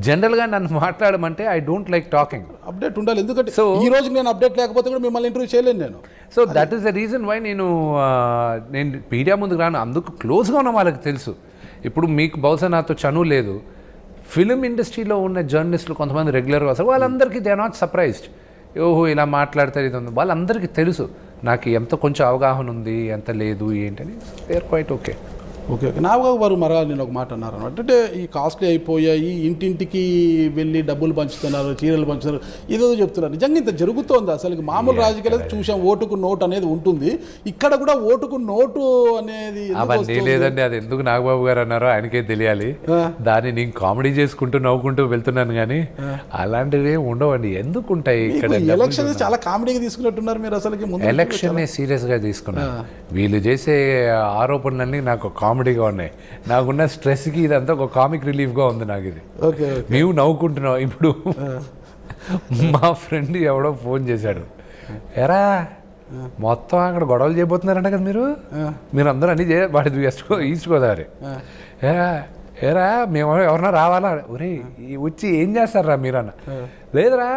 జనరల్గా నన్ను మాట్లాడమంటే I don't like talking. Update ఉండాలి, ఎందుకంటే సో ఈ రోజు నేను అప్డేట్ లేకపోతే కూడా మిమ్మల్ని ఇంటర్వ్యూ చేయలేను నేను. So that is the reason why నేను మీడియా ముందుకు రాను. అందుకు క్లోజ్గా ఉన్న వాళ్ళకి తెలుసు. ఇప్పుడు మీకు బహుశా నాతో చనువు లేదు, ఫిలిం ఇండస్ట్రీలో ఉన్న జర్నలిస్టులు కొంతమంది రెగ్యులర్గా వస్తారు, వాళ్ళందరికీ దే ఆర్ నాట్ సర్ప్రైజ్డ్. ఓహో ఇలా మాట్లాడతారు, ఇది ఉంది, వాళ్ళందరికీ తెలుసు నాకు ఎంత కొంచెం అవగాహన ఉంది, ఎంత లేదు ఏంటని. They are quite okay. Okay okay Nagababu garu మరలా నేను ఒక మాట అన్నారు అనమాట. అంటే ఈ కాస్ట్లీ అయిపోయాయి, ఇంటింటికి వెళ్ళి డబ్బులు పంచుతున్నారు, చీరలు పంచుతున్నారు, ఇదో చెప్తున్నారు. నిజంగా ఇంత జరుగుతోంది అసలు? మామూలు రాజకీయాలు చూసాం, ఓటుకు నోటు అనేది ఉంటుంది, ఇక్కడ కూడా ఓటుకు నోటు అనేది అవన్నీ లేదండి. అది ఎందుకు నాగబాబు గారు అన్నారో ఆయనకే తెలియాలి. దాన్ని నేను కామెడీ చేసుకుంటూ నవ్వుకుంటూ వెళ్తున్నాను కానీ అలాంటివి ఉండవండి. ఎందుకు ఉంటాయి ఇక్కడ? ఎలక్షన్ చాలా కామెడీగా తీసుకున్నట్టున్నారు మీరు. అసలు ఎలక్షన్ సీరియస్ గా తీసుకున్నారు. వీళ్ళు చేసే ఆరోపణలన్నీ నాకు కామెడీగా ఉన్నాయి. నాకున్న స్ట్రెస్కి ఇదంతా ఒక కామిక్ రిలీఫ్గా ఉంది నాకు ఇది. మేము నవ్వుకుంటున్నాం. ఇప్పుడు మా ఫ్రెండ్ ఎవడో ఫోన్ చేశాడు, ఎరా మొత్తం అక్కడ గొడవలు చేయబోతున్నారంట కదా మీరు అందరూ అన్నీ వాడి ఈస్ట్ గోదావరి, ఏరా మేము ఎవరన్నా రావాలా, ఒరే వచ్చి ఏం చేస్తారా మీరు అన్న. లేదురా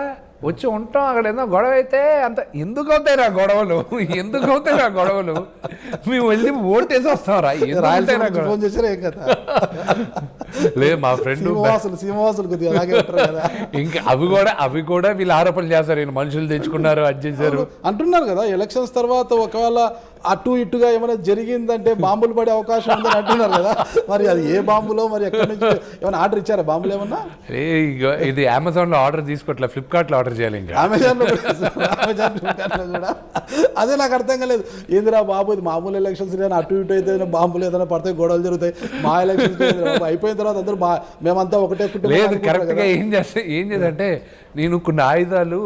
వచ్చి ఉంటాం, అక్కడ ఏదో గొడవ అయితే అంత ఎందుకు అవుతాయి నా గొడవలు, ఎందుకు అవుతాయి నా గొడవలు, మేము వెళ్ళి ఓటేసి వస్తాం రా. లేదు మా ఫ్రెండ్ ఇంకా అవి కూడా వీళ్ళు ఆరోపణలు చేస్తారు, వీళ్ళు మనుషులు తెచ్చుకున్నారు, అది చేశారు అంటున్నారు కదా. ఎలక్షన్స్ తర్వాత ఒకవేళ అటు ఇటుగా ఏమైనా జరిగిందంటే బాంబులు పడే అవకాశం ఉందని అంటున్నారు కదా. మరి అది ఏ బాంబులో, మరి ఎక్కడి నుంచి ఏమైనా ఆర్డర్ ఇచ్చారా బాంబులు ఏమన్నా? ఇది అమెజాన్లో ఆర్డర్ తీసుకోవట్లే, ఫ్లిప్కార్ట్లో ఆర్డర్ చేయాలి. ఇంకా అమెజాన్లో కూడా అదే నాకు అర్థం కాలేదు. ఏందిరా బాబు, ఇది మామూలు ఎలక్షన్స్ అటు ఇటు అయితే బాంబులు ఏదైనా పడతాయి, గొడవలు జరుగుతాయి. మా ఎలక్షన్స్ అయిపోయిన తర్వాత అందరూ మేమంతా ఒకటే లేదు. కరెక్ట్గా ఏం చేద్దంటే నేను కొన్ని ఆయుధాలు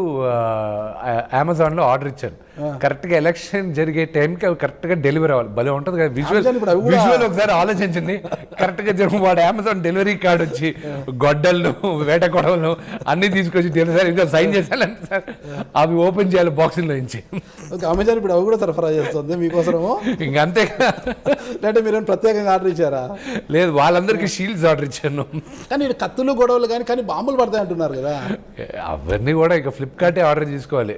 అమెజాన్లో ఆర్డర్ ఇచ్చాను. కరెక్ట్గా ఎలక్షన్ జరిగే టైంకి అవి కరెక్ట్గా డెలివరీ అవ్వాలి. భలే ఉంటుంది కదా విజువల్. ఒకసారి ఆలోచించండి. కరెక్ట్గా జరిగి వాడు అమెజాన్ డెలివరీ కార్డు వచ్చి గొడ్డలను, వేట గొడవలను అన్ని తీసుకొచ్చి డెలివరీ ఇంకా సైన్ చేశానంటే సార్ అవి ఓపెన్ చేయాలి బాక్సింగ్లో నుంచి. అమెజాన్ ఇప్పుడు అవి కూడా సరఫరా చేస్తుంది మీకోసము. ఇంకంతే. లేదంటే మీరు ప్రత్యేకంగా ఆర్డర్ ఇచ్చారా? లేదు, వాళ్ళందరికీ షీల్డ్స్ ఆర్డర్ ఇచ్చాను. కానీ కత్తులు గొడవలు కానీ బాంబులు పడతాయి అంటున్నారు కదా. అవన్నీ కూడా ఇక ఫ్లిప్కార్టే ఆర్డర్ చేసుకోవాలి.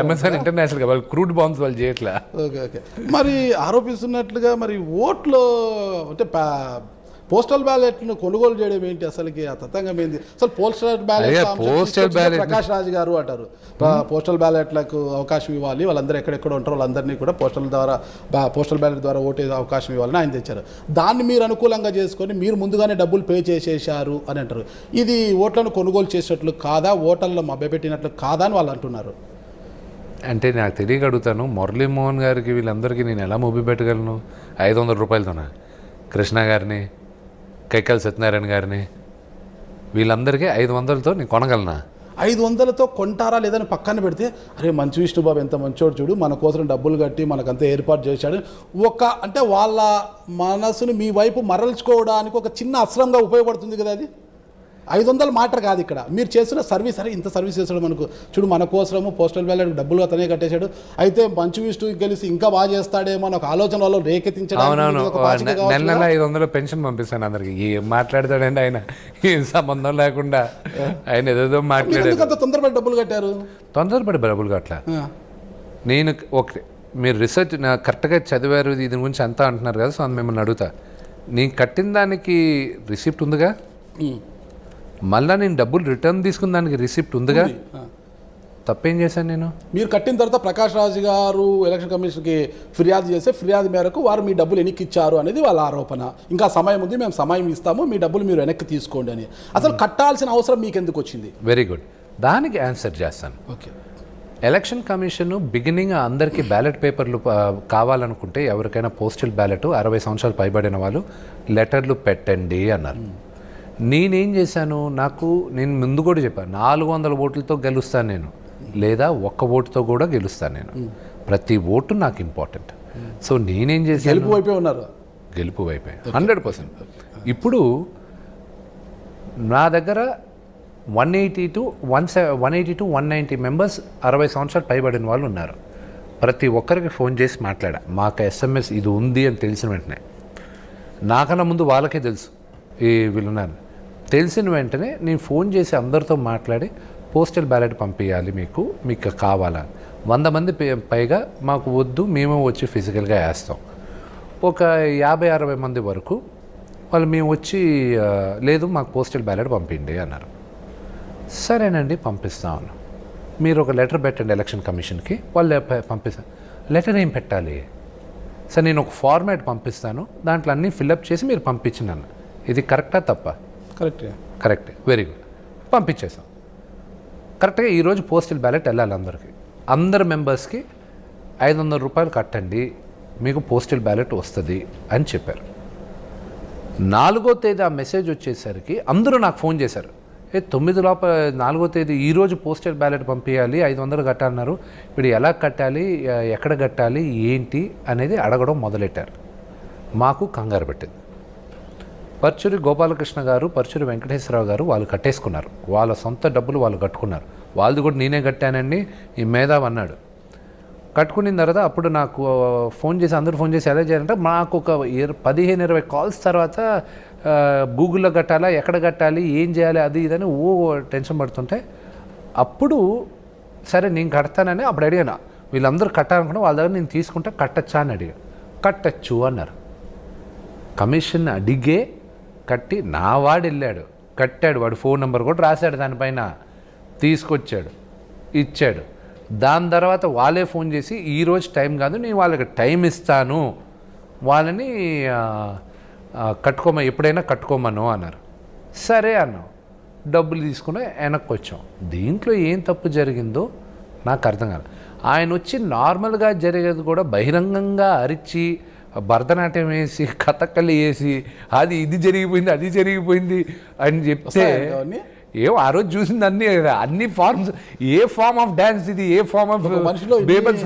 అమెజాన్ ఇంటర్నేషనల్ గా వాళ్ళు క్రూడ్ బాంబ్స్ వాళ్ళు చేయట్లా. Okay okay. మరి ఆరోపిస్తున్నట్లుగా మరి ఓట్లు అంటే పోస్టల్ బ్యాలెట్ను కొనుగోలు చేయడం ఏంటి అసలుకి? ఆ తతంగం ఏంది అసలు? పోస్టల్ బ్యాలెట్ ప్రకాష్ రాజ్ గారు అంటారు, పోస్టల్ బ్యాలెట్లకు అవకాశం ఇవ్వాలి, వాళ్ళందరూ ఎక్కడెక్కడ ఉంటారో వాళ్ళందరినీ కూడా పోస్టల్ బ్యాలెట్ ద్వారా ఓటే అవకాశం ఇవ్వాలని ఆయన తెచ్చారు. దాన్ని మీరు అనుకూలంగా చేసుకొని మీరు ముందుగానే డబ్బులు పే చేసేశారు అని అంటారు. ఇది ఓట్లను కొనుగోలు చేసేటట్లు కాదా, ఓటర్లను మభ్యపెట్టినట్లు కాదా అని వాళ్ళు అంటున్నారు. అంటే నాకు తెలియక అడుగుతాను, మురళీమోహన్ గారికి వీళ్ళందరికీ నేను ఎలా మొబ్బి పెట్టగలను? 500 రూపాయలతోనా? కృష్ణ గారిని, కైకల్ సత్యనారాయణ గారిని, వీళ్ళందరికీ 500తో నేను కొనగలనా? 500తో కొంటారా లేదని పక్కన పెడితే, అరే మంచు విష్ణుబాబు ఎంత మంచోడు చూడు, మన కోసం డబ్బులు కట్టి మనకంతా ఏర్పాటు చేశాడు, అంటే వాళ్ళ మనసుని మీ వైపు మరల్చుకోవడానికి ఒక చిన్న అస్త్రంగా ఉపయోగపడుతుంది కదా అది. 500 మాట కాదు ఇక్కడ. మీరు చేసిన సర్వీస్, అరే ఇంత సర్వీస్ చేస్తాడు మనకు చూడు, మన కోసము పోస్టల్ బ్యాలెట్ డబ్బులు అతనే కట్టేశాడు, అయితే మంచు విష్ణు గెలిచి ఇంకా బాగా చేస్తాడేమో అని ఒక ఆలోచన వాళ్ళు రేకెత్తించడానికి 500 పెన్షన్ పంపిస్తాను అందరికి. ఏం మాట్లాడతాడండి ఆయన, ఏం సంబంధం లేకుండా ఆయన ఏదేదో మాట్లాడారు. తొందరపడి డబ్బులు కట్టారు? తొందరపడి డబ్బులు కట్టలా. నేను ఓకే, మీరు రీసెర్చ్ కరెక్ట్గా చదివారు, దీని గురించి అంతా అంటున్నారు కదా, సో అది మిమ్మల్ని అడుగుతా, నేను కట్టిన దానికి రిసిప్ట్ ఉందిగా, మళ్ళీ నేను డబ్బులు రిటర్న్ తీసుకున్న దానికి రిసిప్ట్ ఉందిగా, తప్పేం చేశాను నేను? మీరు కట్టిన తర్వాత ప్రకాష్ రాజ్ గారు ఎలక్షన్ కమిషన్కి ఫిర్యాదు చేస్తే ఫిర్యాదు మేరకు వారు మీ డబ్బులు వెనక్కి ఇచ్చారు అనేది వాళ్ళ ఆరోపణ. ఇంకా సమయం ఉంది, మేము సమయం ఇస్తాము, మీ డబ్బులు మీరు వెనక్కి తీసుకోండి అని. అసలు కట్టాల్సిన అవసరం మీకు ఎందుకు వచ్చింది? వెరీ గుడ్, దానికి ఆన్సర్ చేస్తాను. ఓకే. ఎలక్షన్ కమిషన్ బిగినింగ్ అందరికీ బ్యాలెట్ పేపర్లు కావాలనుకుంటే, ఎవరికైనా పోస్టల్ బ్యాలెట్ 60 సంవత్సరాలు పైబడిన వాళ్ళు లెటర్లు పెట్టండి అన్నారు. నేనేం చేశాను, నేను ముందు కూడా చెప్పాను, 400 ఓట్లతో గెలుస్తాను నేను, లేదా 1 ఓటుతో కూడా గెలుస్తాను నేను. ప్రతి ఓటు నాకు ఇంపార్టెంట్. సో నేనేం చేశాను, గెలుపు వైపే 100%. ఇప్పుడు నా దగ్గర 180 to 190 మెంబర్స్ 60 సంవత్సరాలు పైబడిన వాళ్ళు ఉన్నారు. ప్రతి ఒక్కరికి ఫోన్ చేసి మాట్లాడా, మాకు SMS ఇది ఉంది అని తెలిసిన వెంటనే, నాకన్నా ముందు వాళ్ళకే తెలుసు వీళ్ళున్నారు. తెలిసిన వెంటనే నేను ఫోన్ చేసి అందరితో మాట్లాడి పోస్టల్ బ్యాలెట్ పంపించాలి, మీకు కావాలా, 100 మంది పైగా మాకు వద్దు, మేము వచ్చి ఫిజికల్గా వేస్తాం. ఒక 50-60 మంది వరకు వాళ్ళు మేము వచ్చి లేదు మాకు పోస్టల్ బ్యాలెట్ పంపిండి అన్నారు. సరేనండి పంపిస్తాను, మీరు ఒక లెటర్ పెట్టండి ఎలక్షన్ కమిషన్కి, వాళ్ళు పంపిస్తారు. లెటర్ ఏం పెట్టాలి? సార్ నేను ఒక ఫార్మాట్ పంపిస్తాను, దాంట్లో అన్నీ ఫిల్అప్ చేసి మీరు పంపించినాను. ఇది కరెక్టా తప్ప? కరెక్టే, వెరీ గుడ్. పంపించేసాం. కరెక్ట్గా ఈరోజు పోస్టల్ బ్యాలెట్ వెళ్ళాలి అందరికీ. అందరు మెంబర్స్కి 500 రూపాయలు కట్టండి, మీకు పోస్టల్ బ్యాలెట్ వస్తుంది అని చెప్పారు. 4వ తేదీ ఆ మెసేజ్ వచ్చేసరికి అందరూ నాకు ఫోన్ చేశారు, 9 లోపల 4వ తేదీ ఈరోజు పోస్టల్ బ్యాలెట్ పంపించాలి, 500 కట్టాలన్నారు, ఇప్పుడు ఎలా కట్టాలి, ఎక్కడ కట్టాలి, ఏంటి అనేది అడగడం మొదలెట్టారు. మాకు కంగారు పెట్టింది. పర్చూరి గోపాలకృష్ణ గారు, పర్చూరి వెంకటేశ్వరరావు గారు వాళ్ళు కట్టేసుకున్నారు, వాళ్ళ సొంత డబ్బులు వాళ్ళు కట్టుకున్నారు. వాళ్ళది కూడా నేనే కట్టానండి ఈ మేధావ్ అన్నాడు. కట్టుకున్న తర్వాత అప్పుడు నాకు ఫోన్ చేసి అందరూ ఫోన్ చేసి ఎలా చేయాలంటే మాకు ఒక 15-20 కాల్స్ తర్వాత గూగుల్లో కట్టాలా, ఎక్కడ కట్టాలి, ఏం చేయాలి, అది ఇదని టెన్షన్ పడుతుంటే అప్పుడు సరే నేను కడతానని అప్పుడు అడిగాను. వీళ్ళందరూ కట్టాలనుకుంటే వాళ్ళ దగ్గర నేను తీసుకుంటే కట్టచ్చా అని అడిగాను. కట్టచ్చు అన్నారు. కమిషన్ అడిగే కట్టి నా వాడు వెళ్ళాడు, కట్టాడు. వాడు ఫోన్ నెంబర్ కూడా రాశాడు దానిపైన, తీసుకొచ్చాడు, ఇచ్చాడు. దాని తర్వాత వాళ్ళే ఫోన్ చేసి ఈరోజు టైం కాదు, నేను వాళ్ళకి టైం ఇస్తాను, వాళ్ళని ఎప్పుడైనా కట్టుకోమను అన్నారు. సరే అన్నాం. డబ్బులు తీసుకుని వెనక్కి వచ్చాం. దీంట్లో ఏం తప్పు జరిగిందో నాకు అర్థం కాదు. ఆయన వచ్చి నార్మల్గా జరిగేది కూడా బహిరంగంగా అరిచి భరతనాట్యం వేసి కథక్కలి వేసి ఇది జరిగిపోయింది అని చెప్తే ఆ రోజు చూసింది అన్ని ఫార్మ్స్, ఏ ఫార్మ్ ఆఫ్ డ్యాన్స్ ఇది, ఏ ఫార్మ్ ఆఫ్ బేబల్స్,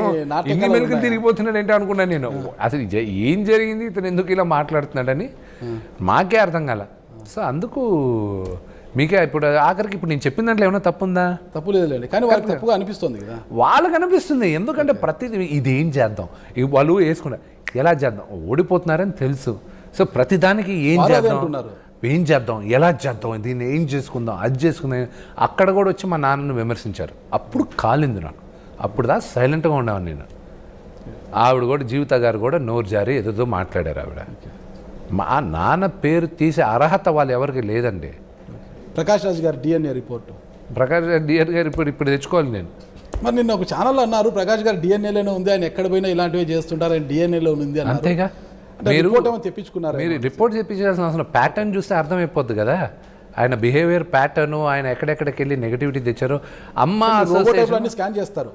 ఇన్ని మెలుకులు తిరిగిపోతున్నాడు ఏంటో అనుకున్నాను నేను. అసలు ఏం జరిగింది, ఇతను ఎందుకు ఇలా మాట్లాడుతున్నాడని మాకే అర్థం కాల. సో అందుకు మీకే ఇప్పుడు ఆఖరికి ఇప్పుడు నేను చెప్పిన దాంట్లో ఏమైనా తప్పు ఉందా? తప్పు లేదులేండి, కానీ వాళ్ళకి తప్పుగా అనిపిస్తుంది కదా. వాళ్ళకి అనిపిస్తుంది, ఎందుకంటే ప్రతిదీ ఇదేం చేద్దాం, వాళ్ళు వేసుకున్నారు ఎలా చేద్దాం, ఓడిపోతున్నారని తెలుసు. సో ప్రతిదానికి ఏం చేద్దాం, ఎలా చేద్దాం, దీన్ని ఏం చేసుకుందాం, అది చేసుకుందాం. అక్కడ కూడా వచ్చి మా నాన్నను విమర్శించారు. అప్పుడు కాలింది నాకు. అప్పుడు దా సైలెంట్గా ఉండేవాను నేను. ఆవిడ కూడా, జీవిత గారు కూడా నోరు జారి ఏదో మాట్లాడారు. ఆవిడ మా నాన్న పేరు తీసే అర్హత వాళ్ళు ఎవరికి లేదండి. ప్రకాష్ రాజ్ గారు DNA report, Prakash Raj DNA report ఇప్పుడు తెచ్చుకోవాలి నేను. మరి నిన్న ఒక ఛానల్లో అన్నారు ప్రకాష్ గారు డిఎన్ఏలోనే ఉంది, ఆయన ఎక్కడ పోయినా ఇలాంటివి చేస్తుంటారు, ఆయన డిఎన్ఏలో ఉంది అన్నారు. అంతేగా, మీరు తెప్పించుకున్నారు. మీరు రిపోర్ట్ తెప్పించాల్సిన అవసరం, ప్యాటర్న్ చూస్తే అర్థమైపోద్ది కదా ఆయన బిహేవియర్ ప్యాటర్న్, ఆయన ఎక్కడెక్కడికి వెళ్ళి నెగిటివిటీ తెచ్చారో. స్కాన్ చేస్తారు,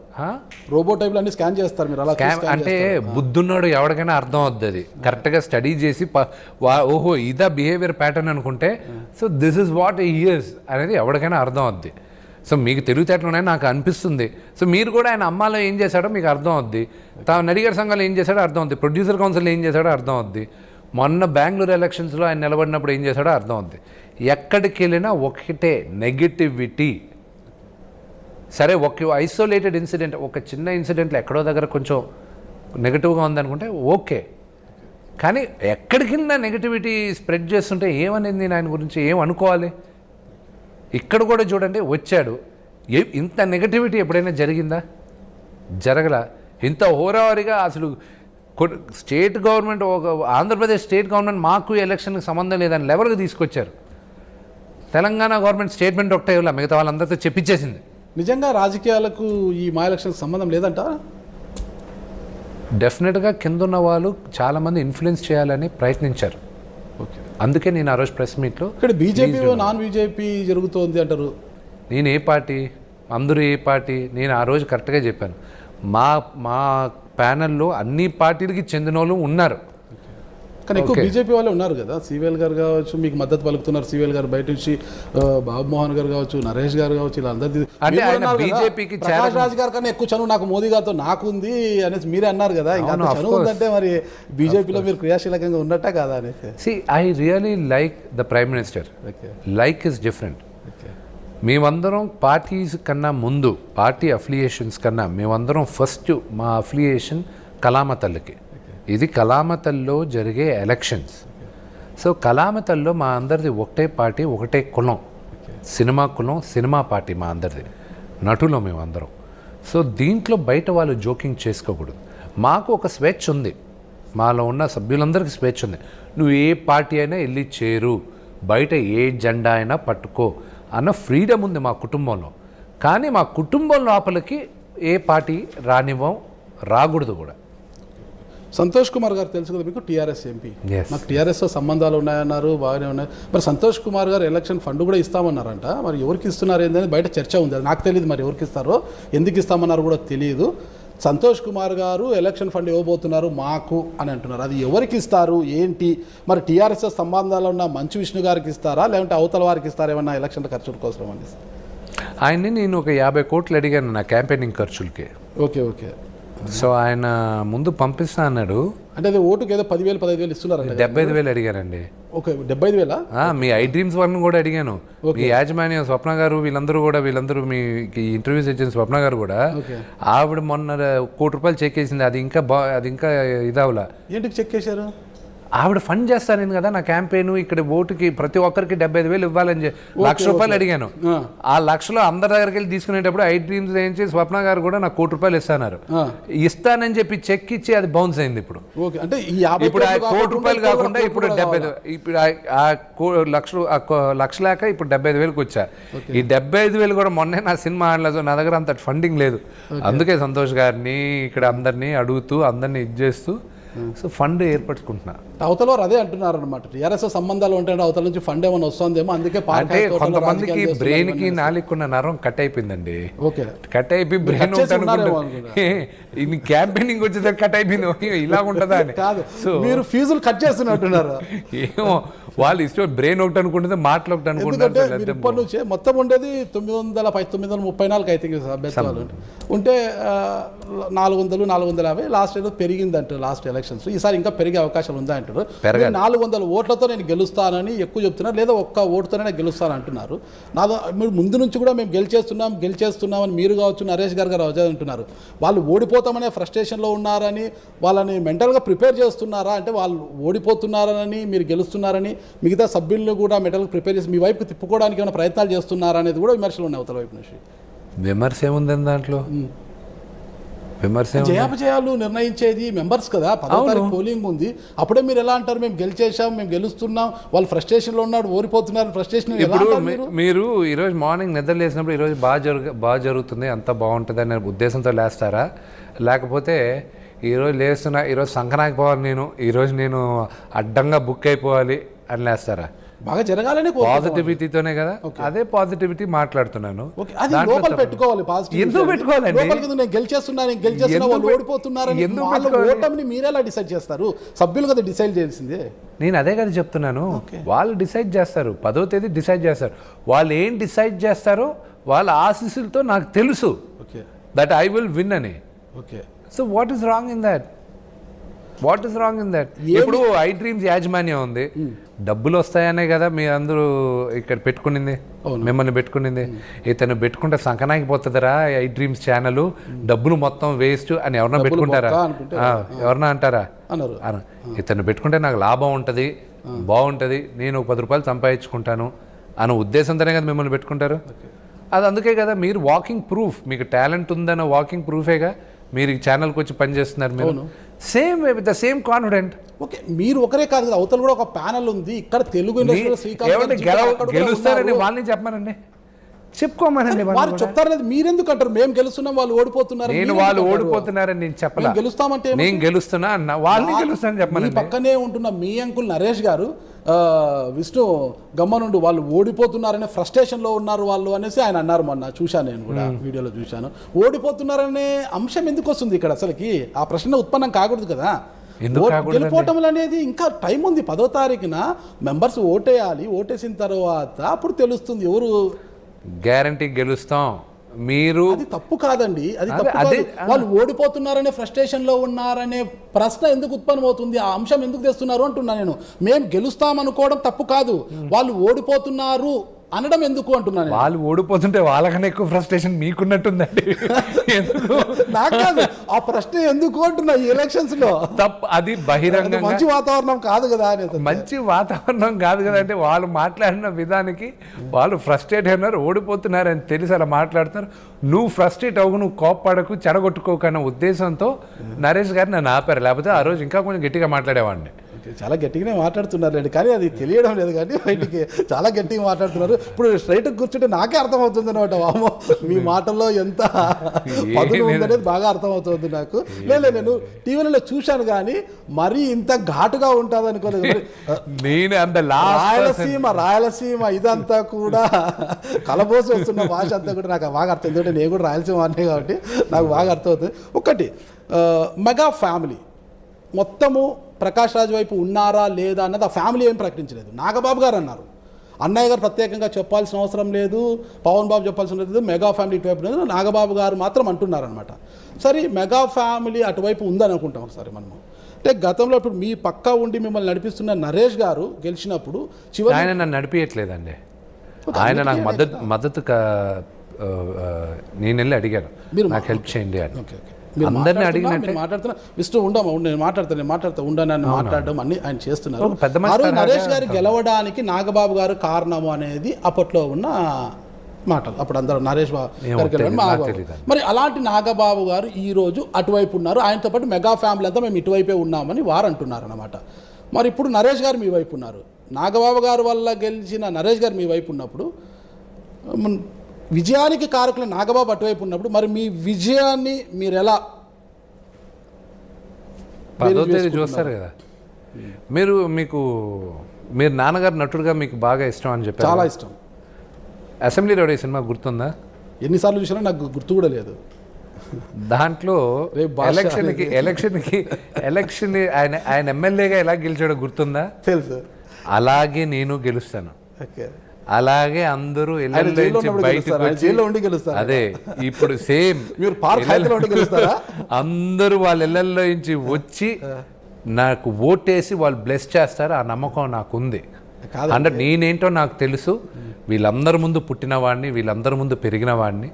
రోబో టైప్లో అన్ని స్కాన్ చేస్తారు. మీరు అలా అంటే బుద్ధున్నాడు ఎవరికైనా అర్థం అవుద్ది. అది కరెక్ట్గా స్టడీ చేసి ఓహో ఇదా బిహేవియర్ ప్యాటర్న్ అనుకుంటే, so this is what he is అనేది ఎవరికైనా అర్థం అవుద్ది. సో మీకు తెలివితేటలు ఉన్నాయని నాకు అనిపిస్తుంది. సో మీరు కూడా ఆయన అమ్మాలో ఏం చేశాడో మీకు అర్థం అవుద్ది, నడిగర్ సంఘాలు ఏం చేశాడో అర్థం అవుద్ది, ప్రొడ్యూసర్ కౌన్సిల్ ఏం చేశాడో అర్థం అవుద్ది, మొన్న బెంగళూరు ఎలక్షన్స్లో ఆయన నిలబడినప్పుడు ఏం చేశాడో అర్థం అవుద్ది. ఎక్కడికి వెళ్ళినా ఒకటే నెగిటివిటీ. సరే ఒక ఐసోలేటెడ్ ఇన్సిడెంట్, ఒక చిన్న ఇన్సిడెంట్లో ఎక్కడో దగ్గర కొంచెం నెగిటివ్గా ఉందనుకుంటే ఓకే, కానీ ఎక్కడికి వెళ్ళినా నెగిటివిటీ స్ప్రెడ్ చేస్తుంటే ఏమనేది నేను ఆయన గురించి ఏం అనుకోవాలి? ఇక్కడ కూడా చూడండి, వచ్చాడు, ఇంత నెగటివిటీ ఎప్పుడైనా జరిగిందా? జరగల. ఇంత హోరావరిగా అసలు స్టేట్ గవర్నమెంట్, ఒక ఆంధ్రప్రదేశ్ స్టేట్ గవర్నమెంట్ మాకు ఎలక్షన్కి సంబంధం లేదని లెవెల్కి తీసుకొచ్చారు. తెలంగాణ గవర్నమెంట్ స్టేట్మెంట్ ఒకటే ఇవ్వాలి, మిగతా వాళ్ళందరితో చెప్పించేసింది. నిజంగా రాజకీయాలకు ఈ మా ఎలక్షన్కి సంబంధం లేదంట? డెఫినెట్గా కిందున్న వాళ్ళు చాలామంది ఇన్ఫ్లుయెన్స్ చేయాలని ప్రయత్నించారు. ఓకే, అందుకే నేను ఆ రోజు ప్రెస్ మీట్లో ఇక్కడ బీజేపీ నాన్ బీజేపీ జరుగుతోంది అంటారు. నేను ఏ పార్టీ, అందరూ ఏ పార్టీ, నేను ఆ రోజు కరెక్ట్గా చెప్పాను. మా ప్యానెల్లో అన్ని పార్టీలకి చెందిన వాళ్ళు ఉన్నారు, కానీ ఎక్కువ బీజేపీ వాళ్ళే ఉన్నారు కదా. సివిఎల్ గారు కావచ్చు మీకు మద్దతు పలుకుతున్నారు, సివిఎల్ గారు బయట నుంచి, బాబు మోహన్ గారు కావచ్చు, నరేష్ గారు కావచ్చు, ఇలా అందరిది. బీజేపీకి ప్రకాష్ రాజ్ గారు కన్నా ఎక్కువ చనువు నాకు మోదీ గారితో నాకుంది అనేసి మీరే అన్నారు కదా. ఇంకా చనువు ఉందంటే మరి బీజేపీలో మీరు క్రియాశీలకంగా ఉన్నట్ట కదా అనేసి. I really like the prime minister. Like is different. మేమందరం పార్టీస్ కన్నా ముందు, పార్టీ అఫిలియేషన్స్ కన్నా మేమందరం ఫస్ట్ మా అఫిలియేషన్ కళామతల్లికి. ఇది కళామతల్లో జరిగే ఎలక్షన్స్. సో కళామతల్లో మా అందరిది ఒకటే పార్టీ, ఒకటే కులం, సినిమా కులం, సినిమా పార్టీ మా అందరిది, నటులు మేమందరం. సో దీంట్లో బయట వాళ్ళు జోకింగ్ చేసుకోకూడదు. మాకు ఒక స్వేచ్ఛ ఉంది, మాలో ఉన్న సభ్యులందరికీ స్వేచ్ఛ ఉంది. నువ్వు ఏ పార్టీ అయినా వెళ్ళి చేరు, బయట ఏ జెండా అయినా పట్టుకో అన్న ఫ్రీడమ్ ఉంది మా కుటుంబంలో. కానీ మా కుటుంబం లోపలికి ఏ పార్టీ రానివ్వం, రాకూడదు కూడా. సంతోష్ కుమార్ గారు తెలుసు కదా మీకు, టీఆర్ఎస్ ఎంపీ. Yes. నాకు టీఆర్ఎస్తో సంబంధాలు ఉన్నాయన్నారు, బాగానే ఉన్నాయి. మరి సంతోష్ కుమార్ గారు ఎలక్షన్ ఫండ్ కూడా ఇస్తామన్నారంట. మరి ఎవరికి ఇస్తున్నారు ఏంటనేది బయట చర్చ ఉంది. అది నాకు తెలియదు, మరి ఎవరికి ఇస్తారో ఎందుకు ఇస్తామన్నారు కూడా తెలియదు. సంతోష్ కుమార్ గారు ఎలక్షన్ ఫండ్ ఇవ్వబోతున్నారు మాకు అని అంటున్నారు. అది ఎవరికి ఇస్తారు ఏంటి? మరి టీఆర్ఎస్ సంబంధాలు ఉన్న మంచు విష్ణు గారికి ఇస్తారా, లేదంటే అవతల వారికి ఇస్తారా ఏమన్నా ఎలక్షన్ ఖర్చుల కోసం అని? ఆయన్ని నేను ఒక 50 కోట్లు అడిగాను నా క్యాంపెయినింగ్ ఖర్చులకి. Okay okay. సో ఆయన ముందు పంపిస్తా అన్నాడు. అంటే అది ఓటుకి ఏదో 10,000 15,000 ఇస్తున్నారంట. 75,000 అడిగానండి. ఓకే, 75,000. మీ ఐ డ్రీమ్స్ వాళ్ళని కూడా అడిగాను. మీ యాజమాన్యం స్వప్న గారు వీళ్ళందరూ మీ ఇంటర్వ్యూస్ ఇచ్చిన స్వప్న గారు కూడా ఆవిడ మొన్న ₹1 కోటి చెక్ వేసింది. అది ఇంకా ఇదవలా. ఏంటికి చెక్ చేశారు? ఆవిడ ఫండ్ చేస్తాను కదా నా క్యాంపెయిన్, ఇక్కడ ఓటుకి ప్రతి ఒక్కరికి 75,000 ఇవ్వాలని ₹1,00,000 అడిగాను. ఆ 1,00,000 అందరి దగ్గరికి వెళ్ళి తీసుకునేటప్పుడు ఐ డ్రీమ్స్ ఏంచి స్వప్న గారు కూడా నాకు ₹1 కోటి ఇస్తాన్నారు. ఇస్తానని చెప్పి చెక్ ఇచ్చి అది బౌన్స్ అయింది. ఇప్పుడు ఇప్పుడు ఆ ₹1 కోటి కాకుండా ఇప్పుడు 75, ఇప్పుడు ఆ లక్ష లేక ఇప్పుడు 75,000కి వచ్చా. ఈ 75,000 కూడా మొన్నే నా సినిమా ఆడలేదు, నా దగ్గర అంత ఫండింగ్ లేదు. అందుకే సంతోష్ గారిని ఇక్కడ అందరినీ అడుగుతూ అందరినీ చేస్తూ సో ఫండ్ ఏర్పరచుకుంటున్నా. అవతల వారు అదే అంటున్నారు అనమాట, టీఆర్ఎస్ సంబంధాలు ఉంటాయంటే అవతల నుంచి ఫండ్ ఏమైనా వస్తుందేమో, అందుకే అంటే కొంతమందికి బ్రెయిన్ కి నాలుగున్న నరం కట్ అయిపోయిందండి. ఓకే, కట్ అయిపోయి బ్రెయిన్ క్యాంపెయినింగ్ వచ్చేసరికి కట్ అయిపోయింది. ఇలా ఉంటుందా అని కాదు, మీరు ఫీజులు కట్ చేస్తున్నట్టున్నారు. ఏమో వాళ్ళు ఇష్టం, బ్రెయిన్ ఒకటి అనుకుంటుంది, మాటలు ఒకటి అనుకుంటారు. ఇప్పటి నుంచే మొత్తం ఉండేది 934 అయితే అభ్యర్థులు ఉంటే 450 లాస్ట్ ఏదో పెరిగిందంటారు లాస్ట్ ఎలక్షన్స్. ఈసారి ఇంకా పెరిగే అవకాశాలు ఉందా అంటారు. 400 ఓట్లతో నేను గెలుస్తానని ఎక్కువ చెప్తున్నారు, లేదా ఒక్క ఓటుతోనే గెలుస్తాను అంటున్నారు. మీరు ముందు నుంచి కూడా మేము గెలిచేస్తున్నామని మీరు కావచ్చు, నరేష్ గారు కావచ్చు అంటున్నారు. వాళ్ళు ఓడిపోతామనే ఫ్రస్ట్రేషన్లో ఉన్నారని వాళ్ళని మెంటల్గా ప్రిపేర్ చేస్తున్నారా? అంటే వాళ్ళు ఓడిపోతున్నారని మీరు గెలుస్తున్నారని మిగతా సభ్యులను కూడా మెంటల్గా ప్రిపేర్ చేసి మీ వైపుకి తిప్పుకోవడానికి ఏమైనా ప్రయత్నాలు చేస్తున్నారా అనేది కూడా విమర్శలు ఉన్నాయి అవతల వైపు నుంచి. విమర్శ ఏముందని దాంట్లో? జయాపజయాలు నిర్ణయించేది మెంబర్స్ కదా. 10వ తారీఖు పోలింగ్ ఉంది. అప్పుడే మీరు ఎలా అంటారు మేము గెలిచేసాం, మేము గెలుస్తున్నాం, వాళ్ళు ఫ్రస్ట్రేషన్లో ఉన్నాడు, ఓడిపోతున్నారు, ఫ్రస్ట్రేషన్. ఇప్పుడు మీరు ఈరోజు మార్నింగ్ నిద్ర లేసినప్పుడు ఈరోజు బాగా జరుగుతుంది, అంత బాగుంటుంది అనే ఉద్దేశంతో లేస్తారా? లేకపోతే ఈరోజు లేస్తున్నా, ఈరోజు సంకనాకి పోవాలి, ఈరోజు నేను అడ్డంగా బుక్ అయిపోవాలి అని లేస్తారా? బాగా జరగాలని పాజిటివిటీతోనే కదా. అదే పాజిటివిటీ మాట్లాడుతున్నాను. పెట్టుకోవాలి. ఎందుకు పెట్టుకోవాలండి? నేను గెలిచేస్తున్నా వాళ్ళు ఓడిపోతున్నారని ఓటమిని మీరెలా డిసైడ్ చేస్తారు? సభ్యులు కదా డిసైడ్ చేయాల్సిందే. నేను అదే కదా చెప్తున్నాను. వాళ్ళు డిసైడ్ చేస్తారు, 10వ తేదీ డిసైడ్ చేస్తారు. వాళ్ళు ఏం డిసైడ్ చేస్తారో వాళ్ళ ఆశీస్సులతో నాకు తెలుసు దట్ ఐ విల్ విన్ అని. So what is wrong in that? ఇప్పుడు ఐ డ్రీమ్స్ యాజమాన్యం ఉంది, డబ్బులు వస్తాయనే కదా మీ అందరూ ఇక్కడ పెట్టుకునింది, మిమ్మల్ని పెట్టుకునింది. ఇతను పెట్టుకుంటే సంకనాకి పోతుందరా ఐ డ్రీమ్స్ ఛానల్, డబ్బులు మొత్తం వేస్ట్ అని ఎవరన్నా పెట్టుకుంటారా? ఎవరన్నా అంటారా? ఇతను పెట్టుకుంటే నాకు లాభం ఉంటుంది, బాగుంటుంది, నేను ₹10 సంపాదించుకుంటాను అనే ఉద్దేశంతోనే కదా మిమ్మల్ని పెట్టుకుంటారు. అది అందుకే కదా మీరు వాకింగ్ ప్రూఫ్, మీకు టాలెంట్ ఉందన్న వాకింగ్ ప్రూఫేగా మీరు ఈ ఛానల్కి వచ్చి పనిచేస్తున్నారు. మీరు same with the same confident. Okay, మీరు ఒకరే కాదు కదా, అవతల కూడా ఒక ప్యానల్ ఉంది ఇక్కడ. తెలుగు గెలుస్తారని వాళ్ళని చెప్పమానండి, చెప్పుకోమనండి. వారు చెప్తారు లేదు, మీరెందుకు అంటారు మేము గెలుస్తున్నాం వాళ్ళు ఓడిపోతున్నారు? నేను వాళ్ళు ఓడిపోతున్నారని నేను చెప్పలా, గెలుస్తామంటే నేను గెలుస్తున్నా అన్న, వాళ్ళని గెలుస్తానని చెప్పమని. పక్కనే ఉంటున్న మీ అంకుల్ నరేష్ గారు విష్ణు గమ్మనుండి వాళ్ళు ఓడిపోతున్నారనే ఫ్రస్ట్రేషన్లో ఉన్నారు వాళ్ళు అనేసి ఆయన అన్నారు. మొన్న చూశాను, నేను కూడా వీడియోలో చూశాను. ఓడిపోతున్నారనే అంశం ఎందుకు వస్తుంది ఇక్కడ? అసలుకి ఆ ప్రశ్న ఉత్పన్నం కాకూడదు కదా. గెలిపోవటం అనేది ఇంకా టైం ఉంది. 10వ తారీఖున మెంబర్స్ ఓటేయాలి, ఓటేసిన తర్వాత అప్పుడు తెలుస్తుంది ఎవరు గ్యారంటీ గెలుస్తాం. మీరు అది తప్పు కాదండి, అది తప్పు. వాళ్ళు ఓడిపోతున్నారనే ఫ్రస్ట్రేషన్ లో ఉన్నారనే ప్రశ్న ఎందుకు ఉత్పన్నమవుతుంది? ఆ అంశం ఎందుకు తెస్తున్నారు అంటున్నా నేను. మేము గెలుస్తామనుకోవడం తప్పు కాదు, వాళ్ళు ఓడిపోతున్నారు అనడం ఎందుకు అంటున్నాను. వాళ్ళు ఓడిపోతుంటే వాళ్ళకన్నా ఎక్కువ ఫ్రస్ట్రేషన్ మీకున్నట్టుందండి. నాకు కాదు, ఆ ప్రశ్న ఎందుకు అంటున్నా. ఈ ఎలక్షన్స్ లో తప్పు, అది బహిరంగ మంచి వాతావరణం కాదు కదా. మంచి వాతావరణం కాదు కదా అంటే వాళ్ళు మాట్లాడిన విధానికి వాళ్ళు ఫ్రస్ట్రేట్ అయినారు, ఓడిపోతున్నారు అని తెలిసి అలా మాట్లాడుతున్నారు. నువ్వు ఫ్రస్ట్రేట్ అవ్వకు, నువ్వు కోప్పడకు, చెడగొట్టుకోకన్న ఉద్దేశంతో నరేష్ గారు నన్ను ఆపారు. లేకపోతే ఆ రోజు ఇంకా కొంచెం గట్టిగా మాట్లాడేవాడిని. చాలా గట్టిగానే మాట్లాడుతున్నారు కానీ అది తెలియడం లేదు కానీ బయటికి చాలా గట్టిగా మాట్లాడుతున్నారు. ఇప్పుడు స్ట్రైట్ కూర్చుంటే నాకే అర్థమవుతుంది అనమాట, వామో మీ మాటల్లో ఎంత పదులు ఉందనేది బాగా అర్థమవుతుంది నాకు. లేదు నేను టీవీలలో చూశాను కానీ మరీ ఇంత ఘాటుగా ఉంటుంది అనుకోలేదు. రాయలసీమ ఇదంతా కూడా కలబోసి వస్తున్న భాష అంతా కూడా నాకు బాగా అర్థం, ఎందుకంటే నేను కూడా రాయలసీమ అనే కాబట్టి నాకు బాగా అర్థమవుతుంది. ఒకటి మెగా ఫ్యామిలీ మొత్తము ప్రకాష్ రాజ్ వైపు ఉన్నారా లేదా అన్నది ఆ ఫ్యామిలీ ఏం ప్రకటించలేదు. నాగబాబు గారు అన్నారు, అన్నయ్య గారు ప్రత్యేకంగా చెప్పాల్సిన అవసరం లేదు, పవన్ బాబు చెప్పాల్సిన లేదు, మెగా ఫ్యామిలీ ఇటువైపు లేదు, నాగబాబు గారు మాత్రం అంటున్నారనమాట. సరే మెగా ఫ్యామిలీ అటువైపు ఉందని అనుకుంటాం ఒకసారి మనము. అంటే గతంలో ఇప్పుడు మీ పక్కా ఉండి మిమ్మల్ని నడిపిస్తున్న నరేష్ గారు గెలిచినప్పుడు చివరి ఆయన నన్ను నడిపించట్లేదండి, ఆయన నాకు మద్దతు నేను వెళ్ళి అడిగాను నాకు హెల్ప్ చేయండి అని. అందరినీ అడిగినట్టు మాట్లాడుతున్నా విష్ణు నేను మాట్లాడతా ఉండనని మాట్లాడడం అన్ని ఆయన చేస్తున్నారు. నరేష్ గారు గెలవడానికి నాగబాబు గారు కారణము అనేది అప్పట్లో ఉన్న మాటలు. అప్పుడు అందరూ నరేష్ గారు మరి అలాంటి నాగబాబు గారు ఈ రోజు అటువైపు ఉన్నారు, ఆయనతో పాటు మెగా ఫ్యామిలీ అంతా మేము ఇటువైపే ఉన్నామని వారు అంటున్నారు అన్నమాట. మరి ఇప్పుడు నరేష్ గారు మీ వైపు ఉన్నారు, నాగబాబు గారు వల్ల గెలిచిన నరేష్ గారు మీ వైపు ఉన్నప్పుడు, విజయానికి కారకులు నాగబాబు అటువైపు ఉన్నప్పుడు మరి మీ విజయాన్ని మీరు ఎలా చూస్తారు కదా? మీరు నాన్నగారు నటుడుగా మీకు బాగా ఇష్టం అని చెప్పారు. చాలా ఇష్టం. అసెంబ్లీ రోడ్ సినిమా గుర్తుందా? ఎన్నిసార్లు చూసినా నాకు గుర్తు కూడా లేదు. దాంట్లో ఎలక్షన్ ఆయన ఎమ్మెల్యేగా ఎలా గెలిచాడో గుర్తుందా? తెలుసు. అలాగే నేను గెలుస్తాను, అలాగే అందరూ అదే ఇప్పుడు సేమ్ అందరూ వాళ్ళ ఇళ్లలో నుంచి వచ్చి నాకు ఓటేసి వాళ్ళు బ్లెస్ చేస్తారు. ఆ నమ్మకం నాకు ఉంది. అంటే నేనేంటో నాకు తెలుసు, వీళ్ళందరి ముందు పుట్టిన వాడిని, వీళ్ళందరి ముందు పెరిగిన వాడిని,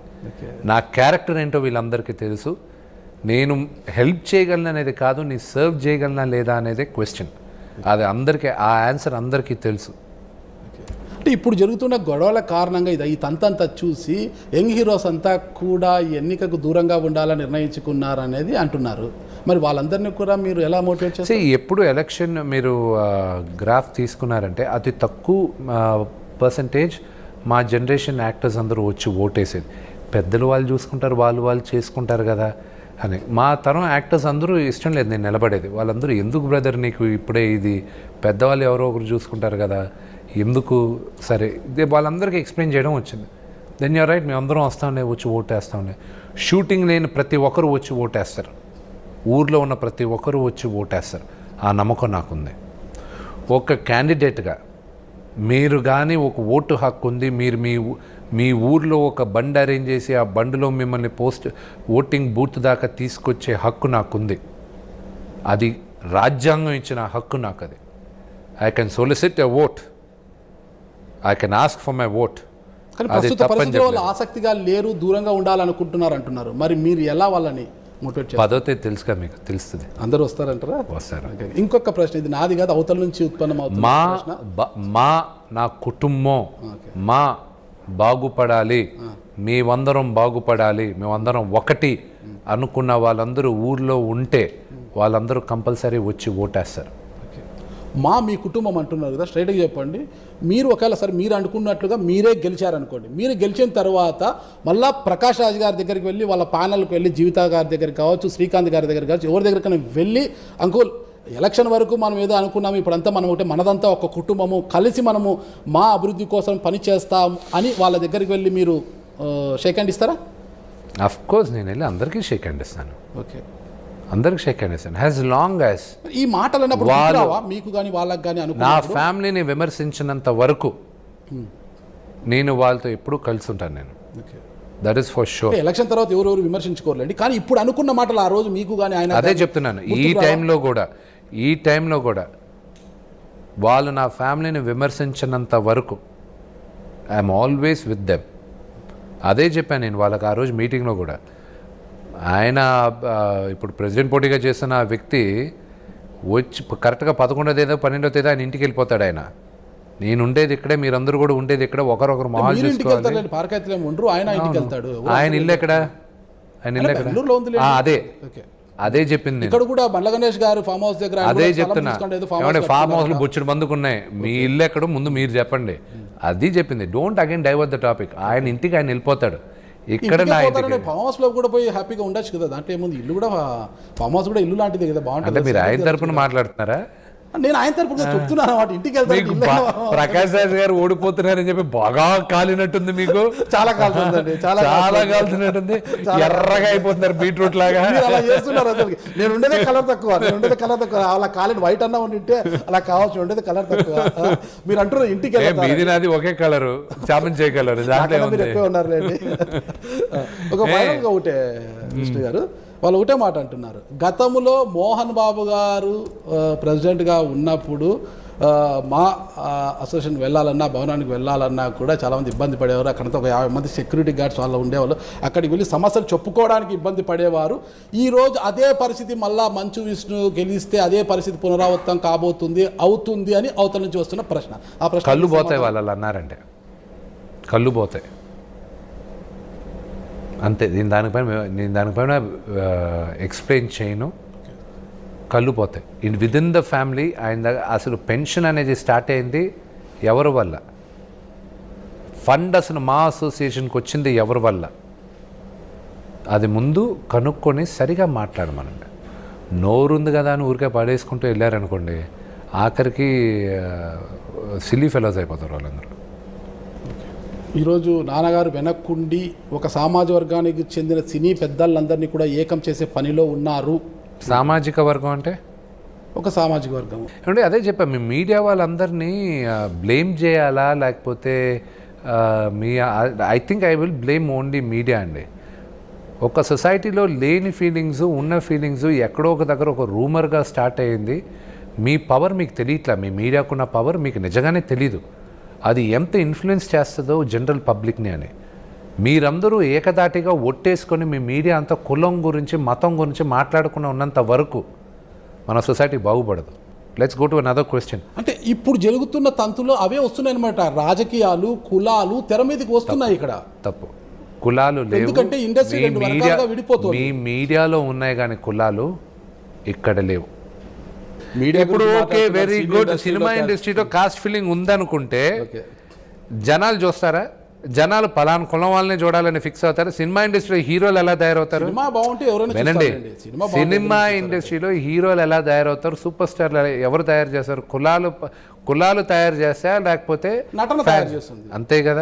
నా క్యారెక్టర్ ఏంటో వీళ్ళందరికీ తెలుసు. నేను హెల్ప్ చేయగలను అనేది కాదు, నీ సర్వ్ చేయగలనా లేదా అనేదే క్వశ్చన్. అది అందరికీ, ఆ ఆన్సర్ అందరికీ తెలుసు. అంటే ఇప్పుడు జరుగుతున్న గొడవల కారణంగా ఈ తంతంతా చూసి యంగ్ హీరోస్ అంతా కూడా ఎన్నికకు దూరంగా ఉండాలని నిర్ణయించుకున్నారనేది అంటున్నారు. మరి వాళ్ళందరినీ కూడా మీరు ఎలా మోటివేట్ చేస్తారు? ఎప్పుడు ఎలక్షన్ మీరు గ్రాఫ్ తీసుకున్నారంటే అతి తక్కువ పర్సంటేజ్ మా జనరేషన్ యాక్టర్స్ అందరూ వచ్చి ఓటేసేది. పెద్దలు వాళ్ళు చూసుకుంటారు, వాళ్ళు చేసుకుంటారు కదా అని. మా తరం యాక్టర్స్ అందరూ ఇష్టం లేదు నేను నిలబడేది. వాళ్ళందరూ ఎందుకు బ్రదర్ నీకు ఇప్పుడే ఇది, పెద్దవాళ్ళు ఎవరో ఒకరు చూసుకుంటారు కదా, ఎందుకు, సరే ఇదే వాళ్ళందరికీ ఎక్స్ప్లెయిన్ చేయడం వచ్చింది. దెన్ యూర్ రైట్, మేము అందరం వస్తాండే వచ్చి ఓటేస్తాండే. షూటింగ్ లేని ప్రతి ఒక్కరు వచ్చి ఓటేస్తారు, ఊర్లో ఉన్న ప్రతి ఒక్కరు వచ్చి ఓటేస్తారు. ఆ నమ్మకం నాకుంది. ఒక క్యాండిడేట్గా మీరు కానీ ఒక ఓటు హక్కు ఉంది, మీరు మీ ఊర్లో ఒక బండి అరేంజ్ చేసి ఆ బండిలో మిమ్మల్ని ఓటింగ్ బూత్ దాకా తీసుకొచ్చే హక్కు నాకుంది. అది రాజ్యాంగం ఇచ్చిన హక్కు నాకు. అది I can solicit a vote, I can ask for my vote. కానీ ప్రస్తుత పరిస్థితుల్లో వాళ్ళు ఆసక్తిగా లేరు, దూరంగా ఉండాలనుకుంటున్నారు అంటున్నారు. మరి మీరు ఎలా వాళ్ళని మోటివేట్ చేస్తారు? పదవితే తెలుసుగా, మీకు తెలుస్తుంది. అందరూ వస్తారంటారా? వస్తారు. ఇంకొక ప్రశ్న, ఇది నాది కాదు, అవతల నుంచి ఉత్పన్నమవుతుంది. నా కుటుంబం మా బాగుపడాలి, మేమందరం బాగుపడాలి, మేమందరం ఒకటి అనుకున్న వాళ్ళందరూ ఊర్లో ఉంటే వాళ్ళందరూ కంపల్సరీ వచ్చి ఓటేస్తారు. మీ కుటుంబం అంటున్నారు కదా, స్ట్రైట్గా చెప్పండి. మీరు ఒకవేళ సరే మీరు అనుకున్నట్లుగా మీరే గెలిచారనుకోండి, మీరు గెలిచిన తర్వాత మళ్ళీ ప్రకాష్ రాజ్ గారి దగ్గరికి వెళ్ళి, వాళ్ళ ప్యానల్కి వెళ్ళి, జీవిత గారి దగ్గరికి కావచ్చు, శ్రీకాంత్ గారి దగ్గర కావచ్చు, ఎవరి దగ్గరికైనా వెళ్ళి, అంకుల్ ఎలక్షన్ వరకు మనం ఏదో అనుకున్నాము, ఇప్పుడంతా మనం ఒకటే, మనదంతా ఒక కుటుంబము, కలిసి మనము మా అభివృద్ధి కోసం పని చేస్తాం అని వాళ్ళ దగ్గరికి వెళ్ళి మీరు షేక్ హ్యాండ్ ఇస్తారా? అఫ్ కోర్స్ నేను వెళ్ళి అందరికీ షేక్ హ్యాండ్ ఇస్తాను. ఓకే, అందరికి షేక్ హ్యాండ్ ఇస్తాను. యాజ్ లాంగ్ యాజ్ ఈ మాటలు మీకు కానీ వాళ్ళకి కానీ నా ఫ్యామిలీని విమర్శించినంత వరకు నేను వాళ్ళతో ఎప్పుడూ కలిసి ఉంటాను. నేను that is for sure. Election తర్వాత ఎవరెవరు విమర్శించుకోలేండి, కానీ ఇప్పుడు అనుకున్న మాటలు ఆ రోజు మీకు కానీ ఆయన, అదే చెప్తున్నాను, ఈ టైంలో కూడా వాళ్ళు నా ఫ్యామిలీని విమర్శించినంత వరకు ఐఎమ్ ఆల్వేస్ విత్ దెమ్. అదే చెప్పాను నేను వాళ్ళకి ఆ రోజు మీటింగ్లో కూడా. ఆయన ఇప్పుడు ప్రెసిడెంట్ పోటీగా చేస్తున్న ఆ వ్యక్తి వచ్చి కరెక్ట్గా 11వ తేదీ 12వ తేదీ ఆయన ఇంటికి వెళ్ళిపోతాడు. ఆయన నేను ఉండేది ఇక్కడే, మీరందరూ కూడా ఉండేది ఇక్కడ, ఒకరొకరు మొహాలు చూసుకోవాలి. ఆయన ఇల్లు ఎక్కడ? అదే అదే చెప్పింది నేను. ఇక్కడ కూడా బండ్ల గణేష్ గారు ఫామ్ హౌస్ దగ్గర ఆయన అదే కూడా స్థలం చెప్తున్నా. తీసుకుంటే ఏదో ఫామ్ ఏమంటే హౌస్ ఫామ్ హౌస్లు బొచ్చుడు మందుకున్నాయి, మీ ఇల్లు ఎక్కడో ముందు మీరు చెప్పండి. అది చెప్పింది. Don't again divert the topic. ఆయన ఇంటికి ఆయన వెళ్ళిపోతాడు, ఇక్కడ నా ఇంటికి. ఫామ్ హౌస్ లో కూడా పోయి హ్యాపీగా ఉండొచ్చు కదా, దాంట్లో ఏముంది. ఇల్లు కూడా ఫామ్ హౌస్ కూడా ఇల్లు లాంటిది కదా, అంటే బాగుంటుంది. మీరు ఆయన తరపున మాట్లాడుతున్నారా? నేను ఆయన తరపున చెప్తున్నాను అన్నమాట. ఇంటికి వెళ్తాను. ప్రకాష్ రాజ్ గారు ఓడిపోతున్నారని చెప్పి బాగా కాలినట్టుంది మీకు. చాలా కాలుతుందండి, చాలా కాలుతున్నట్టుంది. ఎర్రగా అయిపోతున్నారు బీట్రూట్ లాగా. అలా చేస్తున్నారు. అసలు నేను ఉండేదే కలర్ తక్కువ. అలా కాలిని వైట్ అన్నా ఉంటే అలా కావచ్చు, ఉండేది కలర్ తక్కువ. మీరు అంటున్నారు ఇంటికి మీది నాది ఒకే కలరు, చామంతి కలరు. దాంట్లో మీరు ఎక్కువ ఉన్నారులేండి. ఒక ఫైనల్గా ఒకటే విష్ణు గారు, వాళ్ళు ఒకటే మాట అంటున్నారు. గతంలో మోహన్ బాబు గారు ప్రెసిడెంట్గా ఉన్నప్పుడు మా అసోసియేషన్ వెళ్ళాలన్నా, భవనానికి వెళ్ళాలన్నా కూడా చాలామంది ఇబ్బంది పడేవారు. అక్కడంతా ఒక 50 మంది సెక్యూరిటీ గార్డ్స్ వాళ్ళు ఉండేవాళ్ళు. అక్కడికి వెళ్ళి సమస్యలు చెప్పుకోవడానికి ఇబ్బంది పడేవారు. ఈరోజు అదే పరిస్థితి మళ్ళా మంచు విష్ణు గెలిస్తే అదే పరిస్థితి పునరావృతం అవుతుంది అని అవతల నుంచి వస్తున్న ప్రశ్న. ఆ ప్రశ్న కళ్ళు పోతాయి వాళ్ళు అన్నారంటే, కళ్ళు పోతాయి అంతే. నేను దానిపైన ఎక్స్ప్లెయిన్ చేయను. కళ్ళు పోతాయి. విదిన్ ద ఫ్యామిలీ ఆయన అసలు పెన్షన్ అనేది స్టార్ట్ అయింది ఎవరి వల్ల, ఫండ్ అసలు మా అసోసియేషన్కి వచ్చింది ఎవరి వల్ల, అది ముందు కనుక్కొని సరిగా మాట్లాడమనండి. నోరుంది కదా అని ఊరికే పడేసుకుంటూ వెళ్ళారనుకోండి, ఆఖరికి సిల్లీ ఫెలోస్ అయిపోతారు వాళ్ళందరూ. ఈరోజు నాన్నగారు వెనక్కుండి ఒక సామాజిక వర్గానికి చెందిన సినీ పెద్దలందరినీ కూడా ఏకం చేసే పనిలో ఉన్నారు. సామాజిక వర్గం అంటే ఒక సామాజిక వర్గం అంటే అదే చెప్పా, మీ మీడియా వాళ్ళందరినీ బ్లేమ్ చేయాలా లేకపోతే I think I will blame only media అండి. ఒక సొసైటీలో లేని ఫీలింగ్స్, ఉన్న ఫీలింగ్స్ ఎక్కడో ఒక దగ్గర ఒక రూమర్గా స్టార్ట్ అయ్యింది. మీ పవర్ మీకు తెలియట్లా, మీ మీడియాకున్న పవర్ మీకు నిజంగానే తెలీదు. అది ఎంత ఇన్ఫ్లుయెన్స్ చేస్తుందో జనరల్ పబ్లిక్ని అని. మీరందరూ ఏకదాటిగా ఒట్టేసుకొని మీ మీడియా అంతా కులం గురించి, మతం గురించి మాట్లాడుకుని ఉన్నంత వరకు మన సొసైటీ బాగుపడదు. Let's go to another question. అంటే ఇప్పుడు జరుగుతున్న తంతులో అవే వస్తున్నాయి అనమాట. రాజకీయాలు, కులాలు తెర మీదకి వస్తున్నాయి. ఇక్కడ తప్పు. కులాలు లేవు. ఎందుకంటే ఇండస్ట్రీ రెండు వర్గాలుగా విడిపోతుంది. మీ మీడియాలో ఉన్నాయి కానీ కులాలు ఇక్కడ లేవు. ఇప్పుడు ఓకే, వెరీ గుడ్. సినిమా ఇండస్ట్రీలో కాస్ట్ ఫీలింగ్ ఉందనుకుంటే జనాలు చూస్తారా? జనాలు పలానా కులం వాళ్ళని చూడాలని ఫిక్స్ అవుతారు. సినిమా ఇండస్ట్రీలో హీరోలు ఎలా తయారవుతారు? వినండి, సినిమా ఇండస్ట్రీలో హీరోలు ఎలా తయారవుతారు? సూపర్ స్టార్లు ఎవరు తయారు చేస్తారు? కులాలు తయారు చేస్తా, లేకపోతే నటన తయారు చేస్తుంది. అంతే కదా.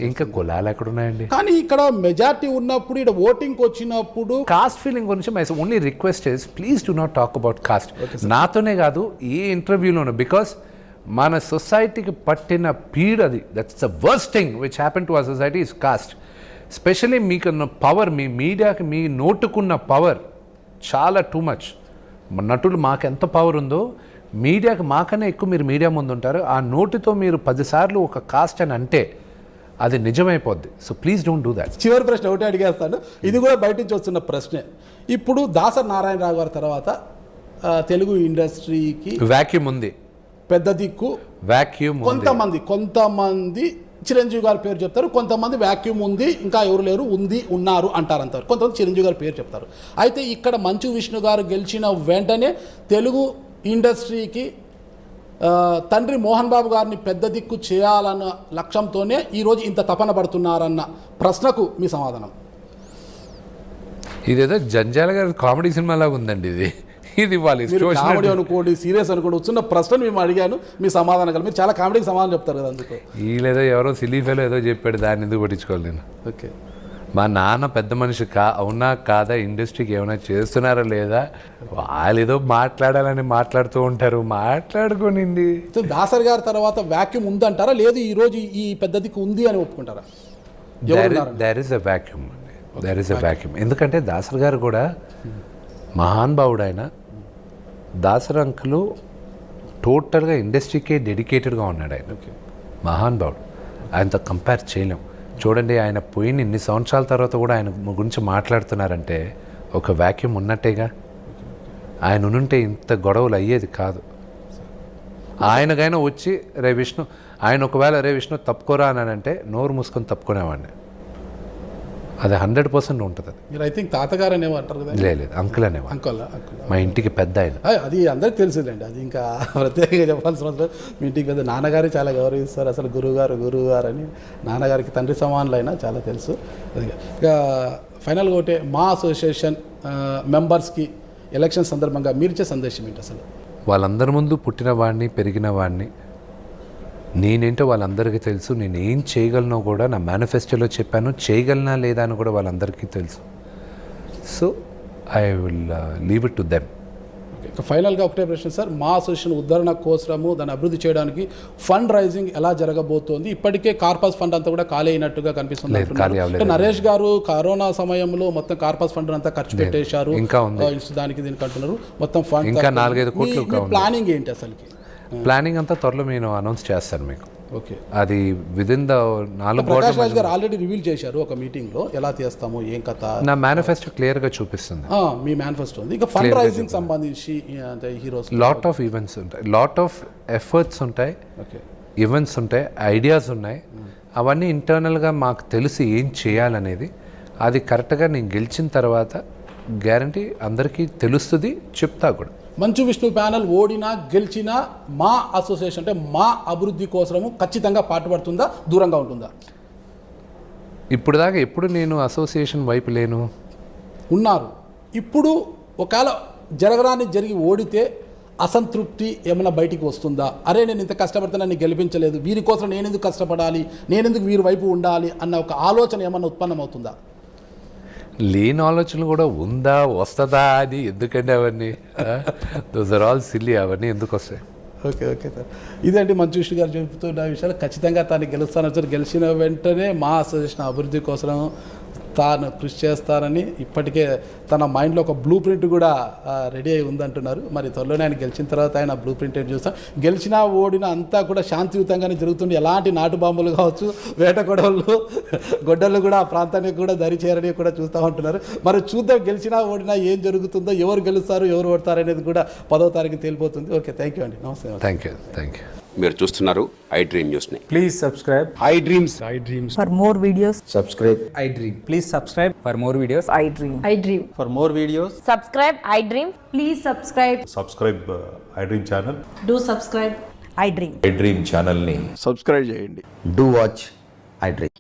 ఇంకా కులాలు ఎక్కడున్నాయండి? కానీ ఇక్కడ మెజారిటీ ఉన్నప్పుడు, ఇక్కడ ఓటింగ్ వచ్చినప్పుడు కాస్ట్ ఫీలింగ్ గురించి my only request is please do not talk about caste. నాతోనే కాదు, ఏ ఇంటర్వ్యూలోనూ. బికాస్ మన సొసైటీకి పట్టిన పీడది, that's the worst thing which happen to our society is caste. Specially మీకున్న పవర్, మీ మీడియాకి మీ నోటుకున్న పవర్ చాలా టూ మచ్. నటులు మాకు ఎంత పవర్ ఉందో మీడియాకి మాకనే ఎక్కువ మీరు మీడియా ముందు ఉంటారు. ఆ నోటితో మీరు 10 సార్లు ఒక కాస్ట్ అని అంటే అది నిజమైపోద్ది. So please don't do that. చివరి ప్రశ్న ఒకటి అడిగేస్తాను, ఇది కూడా బయట నుంచి వస్తున్న ప్రశ్నే. ఇప్పుడు దాసరి నారాయణరావు గారి తర్వాత తెలుగు ఇండస్ట్రీకి వాక్యూమ్ ఉంది, పెద్ద దిక్కు వాక్యూమ్. కొంతమంది చిరంజీవి గారి పేరు చెప్తారు, కొంతమంది వాక్యూమ్ ఉంది, ఇంకా ఎవరు లేరు, ఉన్నారు అంటారు అంటారు. కొంతమంది చిరంజీవి గారి పేరు చెప్తారు. అయితే ఇక్కడ మంచు విష్ణు గారు గెలిచిన వెంటనే తెలుగు ఇండస్ట్రీకి తండ్రి మోహన్ బాబు గారిని పెద్ద దిక్కు చేయాలన్న లక్ష్యంతోనే ఈరోజు ఇంత తపన పడుతున్నారన్న ప్రశ్నకు మీ సమాధానం? ఇదేదో జంజాల గారి కామెడీ సినిమాలాగా ఉందండి ఇది. ఇది వాళ్ళు కామెడీ అనుకోండి, సీరియస్ అనుకోండి, వచ్చిన ప్రశ్నను మేము అడిగాను, మీ సమాధానం కలిపి మీరు చాలా కామెడీకి సమాధానం చెప్తారు కదా. అందుకు వీళ్ళేదో ఎవరో సిలీఫేలో ఏదో చెప్పాడు, దాన్ని ఎందుకు పట్టించుకోవాలి నేను. ఓకే, మా నాన్న పెద్ద మనిషి అవునా కాదా, ఇండస్ట్రీకి ఏమైనా చేస్తున్నారా లేదా, వాళ్ళు ఏదో మాట్లాడాలని మాట్లాడుతూ ఉంటారు, మాట్లాడుకోనింది. దాసరి గారి తర్వాత వాక్యూమ్ ఉందంటారా, లేదు ఈరోజు ఈ పెద్ద దిక్కు ఉంది అని ఒప్పుకుంటారా? There is a vacuum, there is a vacuum. ఎందుకంటే దాసరి గారు కూడా మహానుభావుడు. ఆయన దాసరి అంకులు టోటల్గా ఇండస్ట్రీకే డెడికేటెడ్గా ఉన్నాడు. ఆయన మహానుభావుడు, ఆయనతో కంపేర్ చేయలేం. చూడండి, ఆయన పోయిన ఇన్ని సంవత్సరాల తర్వాత కూడా ఆయన గురించి మాట్లాడుతున్నారంటే ఒక వాక్యూమ్ ఉన్నట్టేగా. ఆయన ఉంటే ఇంత గొడవలు అయ్యేది కాదు. ఆయనకైనా వచ్చి రే విష్ణు, ఆయన ఒకవేళ రే విష్ణు తప్పుకోరా అని అంటే నోరు మూసుకొని తప్పుకునేవాడిని. అది 100% ఉంటుంది. అది మీరు ఐ థింక్ తాతగారు అనేవి అంటారు కదా, లేదు అంకుల్ అనేవాడు, అంకుల్. మా ఇంటికి పెద్ద ఆయన. అది అందరికి తెలిసిందండి, అది ఇంకా ప్రత్యేకంగా చెప్పాల్సిన అవసరం. మీ ఇంటికి పెద్ద నాన్నగారు చాలా గౌరవిస్తారు, అసలు గురువు గారు అని నాన్నగారికి తండ్రి సమానులు అయినా చాలా తెలుసు. అది ఇక ఫైనల్గా ఒకటే, మా అసోసియేషన్ మెంబర్స్కి ఎలక్షన్ సందర్భంగా మీరు ఇచ్చే సందేశం ఏంటి అసలు? వాళ్ళందరి ముందు పుట్టిన వాడిని, పెరిగిన వాడిని, నేనేంటో వాళ్ళందరికీ తెలుసు. నేను ఏం చేయగలనో కూడా నా మేనిఫెస్టోలో చెప్పాను, చేయగలనా లేదా అని కూడా వాళ్ళందరికీ తెలుసు. So I will leave it to them. ఇక ఫైనల్గా ఒకటే ప్రశ్న సార్, మా అసోసియేషన్ ఉద్ధరణ కోసము దాన్ని అభివృద్ధి చేయడానికి ఫండ్ రైజింగ్ ఎలా జరగబోతోంది? ఇప్పటికే కార్పస్ ఫండ్ అంతా కూడా ఖాళీ అయినట్టుగా కనిపిస్తుంది. నరేష్ గారు కరోనా సమయంలో మొత్తం కార్పస్ ఫండ్ అంతా ఖర్చు పెట్టేశారు, ఇంకా ఉంది దానికి దీనికి అంటున్నారు. మొత్తం ఫండ్ ఇంకా 4-5 కోట్లు. ప్లానింగ్ ఏంటి అసలుకి? ప్లానింగ్ అంతా త్వరలో నేను అనౌన్స్ చేస్తాను మీకు. ఓకే, అది విదిన్ ద 4 ప్రకాష్ రాజ్ గారు ఆల్రెడీ రివీల్ చేశారు ఒక మీటింగ్లో, ఎలా చేస్తాము ఏం కథ. నా మేనిఫెస్టో క్లియర్గా చూపిస్తుంది. మీ మేనిఫెస్టో ఉంది. ఇక ఫండ్ రైజింగ్ సంబంధించి అంటే హీరోస్ లాట్ ఆఫ్ ఈవెంట్స్ ఉంటాయి, లాట్ ఆఫ్ ఎఫర్ట్స్ ఉంటాయి, ఓకే, ఈవెంట్స్ ఉంటాయి, ఐడియాస్ ఉన్నాయి. అవన్నీ ఇంటర్నల్గా మాకు తెలిసి ఏం చేయాలనేది, అది కరెక్ట్గా నేను గెలిచిన తర్వాత గ్యారంటీ అందరికీ తెలుస్తుంది, చెప్తా కూడా. మంచు విష్ణు ప్యానెల్ ఓడినా గెలిచినా మా అసోసియేషన్ అంటే మా అభివృద్ధి కోసము ఖచ్చితంగా పాటుపడుతుందా, దూరంగా ఉంటుందా? ఇప్పుడు దాకా ఎప్పుడు నేను అసోసియేషన్ వైపు లేను. ఉన్నారు. ఇప్పుడు ఒకవేళ జరగరాని జరిగి ఓడితే అసంతృప్తి ఏమైనా బయటికి వస్తుందా? అరే నేను ఇంత కష్టపడితే నన్ను గెలిపించలేదు, వీరి కోసం నేనెందుకు కష్టపడాలి, నేనెందుకు వీరి వైపు ఉండాలి అన్న ఒక ఆలోచన ఏమన్నా ఉత్పన్నమవుతుందా? లేని ఆలోచనలు కూడా ఉందా, వస్తుందా అని ఎందుకంటే అవన్నీ దోస్ ఆర్ ఆల్ సిల్లీ. అవన్నీ ఎందుకు వస్తాయి? ఓకే సార్, ఇదండి మంచు విష్ణు గారు చెబుతున్న విషయాలు. ఖచ్చితంగా తాను గెలుస్తానని, గెలిచిన వెంటనే మా అసోసియేషన్ అభివృద్ధి కోసం తాను కృషి చేస్తారని ఇప్పటికే తన మైండ్లో ఒక బ్లూ ప్రింట్ కూడా రెడీ అయి ఉందంటున్నారు. మరి త్వరలోనే ఆయన గెలిచిన తర్వాత ఆయన బ్లూ ప్రింట్ ఏం చూస్తాం. గెలిచినా ఓడినా అంతా కూడా శాంతియుతంగానే జరుగుతుంది. ఎలాంటి నాటు బాంబులు కావచ్చు, వేట గొడ్డళ్ళు కూడా ఆ ప్రాంతానికి కూడా దరి చేరని కూడా చూస్తూ ఉంటున్నారు. మరి చూద్దాం గెలిచినా ఓడినా ఏం జరుగుతుందో, ఎవరు గెలుస్తారు ఎవరు ఓడతారు అనేది కూడా 10వ తారీఖు తేలిపోతుంది. ఓకే, థ్యాంక్ యూ అండి, నమస్తే. Thank you. మీరు చూస్తున్నారు ఐ డ్రీమ్ న్యూస్ని. Please subscribe I dreams. For more videos, subscribe I Dream. Please subscribe for more videos. I dream. I dream. For more videos, Subscribe, I dream. Please subscribe. Subscribe I dream channel. Do subscribe. I dream. I dream ఛానల్ని subscribe చేయండి. Do watch I Dream.